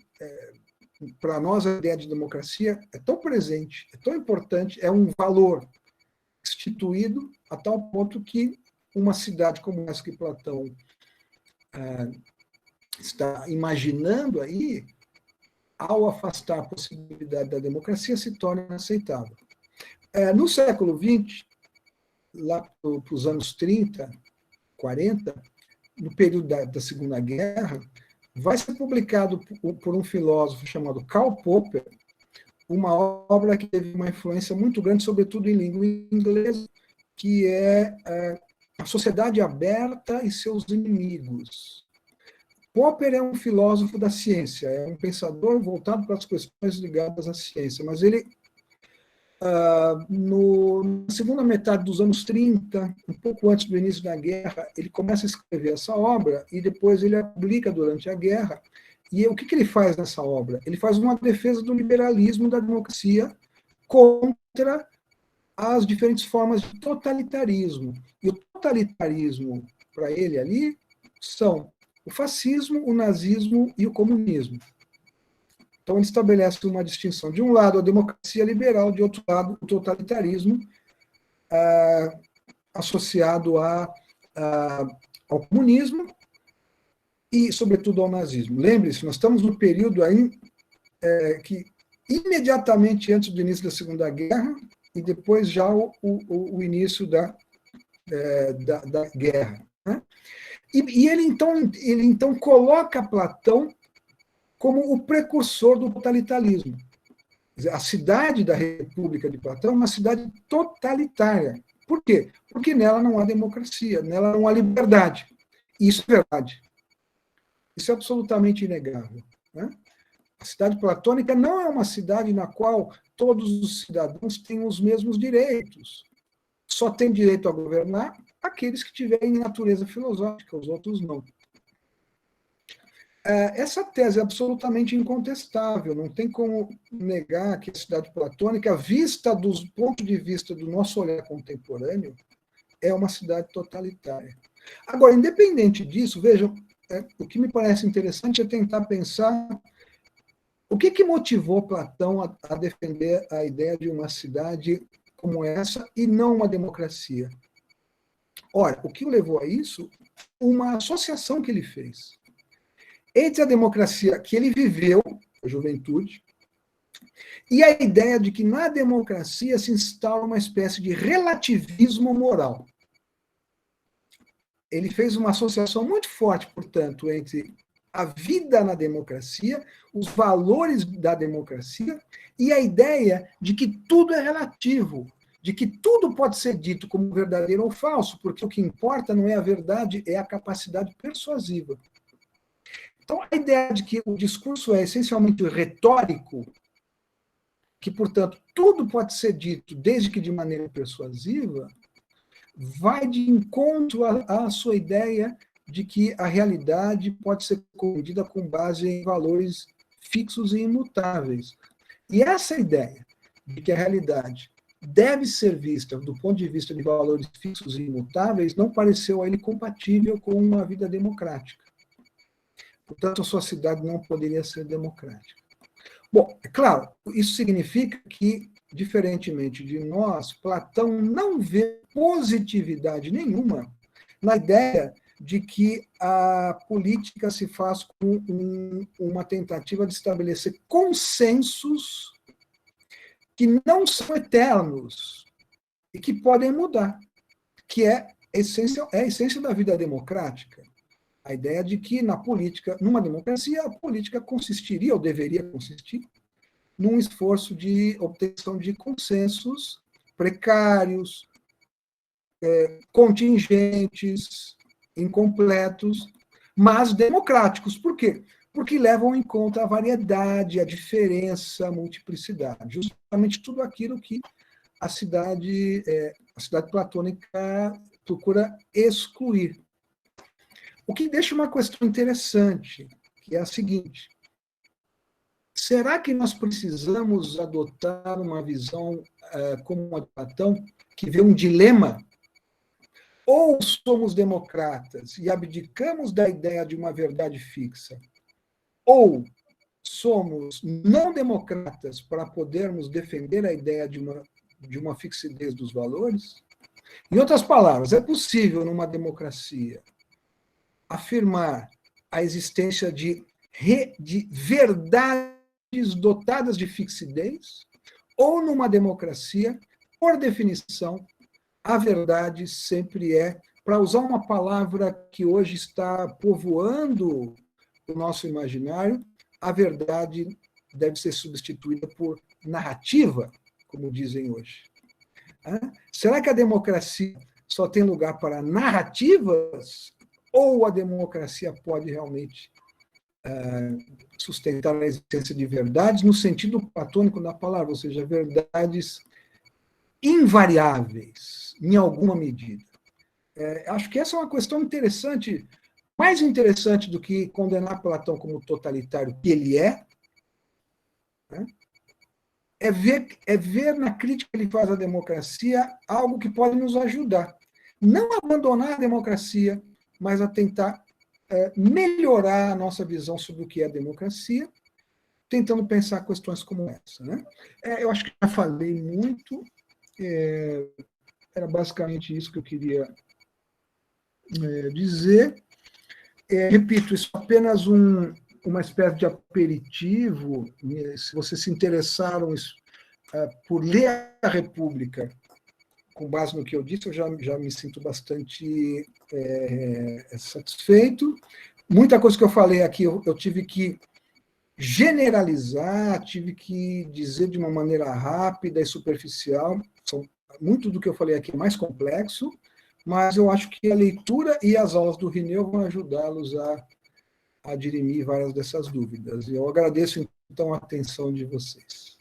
para nós, a ideia de democracia é tão presente, é tão importante, é um valor instituído a tal ponto que uma cidade como essa que Platão está imaginando aí, ao afastar a possibilidade da democracia, se torna inaceitável. No século XX, lá para os anos 30, 40, no período da Segunda Guerra, vai ser publicado por um filósofo chamado Karl Popper, uma obra que teve uma influência muito grande, sobretudo em língua inglesa, que é A Sociedade Aberta e Seus Inimigos. Popper é um filósofo da ciência, é um pensador voltado para as questões ligadas à ciência, mas ele, na segunda metade dos anos 30, um pouco antes do início da guerra, ele começa a escrever essa obra e depois ele a publica durante a guerra. E o que ele faz nessa obra? Ele faz uma defesa do liberalismo da democracia contra as diferentes formas de totalitarismo. E o totalitarismo, para ele ali, são o fascismo, o nazismo e o comunismo. Então, ele estabelece uma distinção. De um lado, a democracia liberal, de outro lado, o totalitarismo associado ao comunismo e, sobretudo, ao nazismo. Lembre-se, nós estamos no período aí que, imediatamente antes do início da Segunda Guerra, e depois já o início da guerra. Né? E ele então coloca Platão como o precursor do totalitarismo. A cidade da República de Platão é uma cidade totalitária. Por quê? Porque nela não há democracia, nela não há liberdade. Isso é verdade. Isso é absolutamente inegável. Né? A cidade platônica não é uma cidade na qual todos os cidadãos têm os mesmos direitos. Só tem direito a governar aqueles que tiverem natureza filosófica, os outros não. Essa tese é absolutamente incontestável, não tem como negar que a cidade platônica, vista do ponto de vista do nosso olhar contemporâneo, é uma cidade totalitária. Agora, independente disso, vejam, o que me parece interessante é tentar pensar o que motivou Platão a defender a ideia de uma cidade como essa e não uma democracia. Ora, o que o levou a isso? Uma associação que ele fez entre a democracia que ele viveu, a juventude, e a ideia de que na democracia se instala uma espécie de relativismo moral. Ele fez uma associação muito forte, portanto, entre a vida na democracia, os valores da democracia e a ideia de que tudo é relativo, de que tudo pode ser dito como verdadeiro ou falso, porque o que importa não é a verdade, é a capacidade persuasiva. Então, a ideia de que o discurso é essencialmente retórico, que, portanto, tudo pode ser dito, desde que de maneira persuasiva, vai de encontro à sua ideia de que a realidade pode ser compreendida com base em valores fixos e imutáveis. E essa ideia de que a realidade deve ser vista do ponto de vista de valores fixos e imutáveis não pareceu a ele compatível com uma vida democrática. Portanto, a sua cidade não poderia ser democrática. Bom, é claro, isso significa que, diferentemente de nós, Platão não vê positividade nenhuma na ideia de que a política se faz com uma tentativa de estabelecer consensos que não são eternos e que podem mudar, que é a essência da vida democrática. A ideia de que na política, numa democracia, a política consistiria, ou deveria consistir, num esforço de obtenção de consensos precários, contingentes, incompletos, mas democráticos. Por quê? Porque levam em conta a variedade, a diferença, a multiplicidade. Justamente tudo aquilo que a cidade platônica procura excluir. O que deixa uma questão interessante, que é a seguinte: será que nós precisamos adotar uma visão como a de Platão, que vê um dilema? Ou somos democratas e abdicamos da ideia de uma verdade fixa, ou somos não democratas para podermos defender a ideia de uma fixidez dos valores? Em outras palavras, é possível, numa democracia, afirmar a existência de verdades dotadas de fixidez? Ou, numa democracia, por definição, a verdade sempre é, para usar uma palavra que hoje está povoando o nosso imaginário, a verdade deve ser substituída por narrativa, como dizem hoje. Será que a democracia só tem lugar para narrativas? Ou a democracia pode realmente sustentar a existência de verdades no sentido platônico da palavra, ou seja, verdades invariáveis, em alguma medida? Acho que essa é uma questão interessante, mais interessante do que condenar Platão como totalitário, que ele né? É ver na crítica que ele faz à democracia algo que pode nos ajudar. Não abandonar a democracia, mas a tentar melhorar a nossa visão sobre o que é a democracia, tentando pensar questões como essa. Né? Eu acho que já falei muito, era basicamente isso que eu queria dizer. Repito, isso é apenas uma espécie de aperitivo. Se vocês se interessaram por ler a República, com base no que eu disse, eu já me sinto bastante satisfeito. Muita coisa que eu falei aqui, eu tive que generalizar, tive que dizer de uma maneira rápida e superficial. Muito do que eu falei aqui é mais complexo, mas eu acho que a leitura e as aulas do Rineu vão ajudá-los a dirimir várias dessas dúvidas. E eu agradeço, então, a atenção de vocês.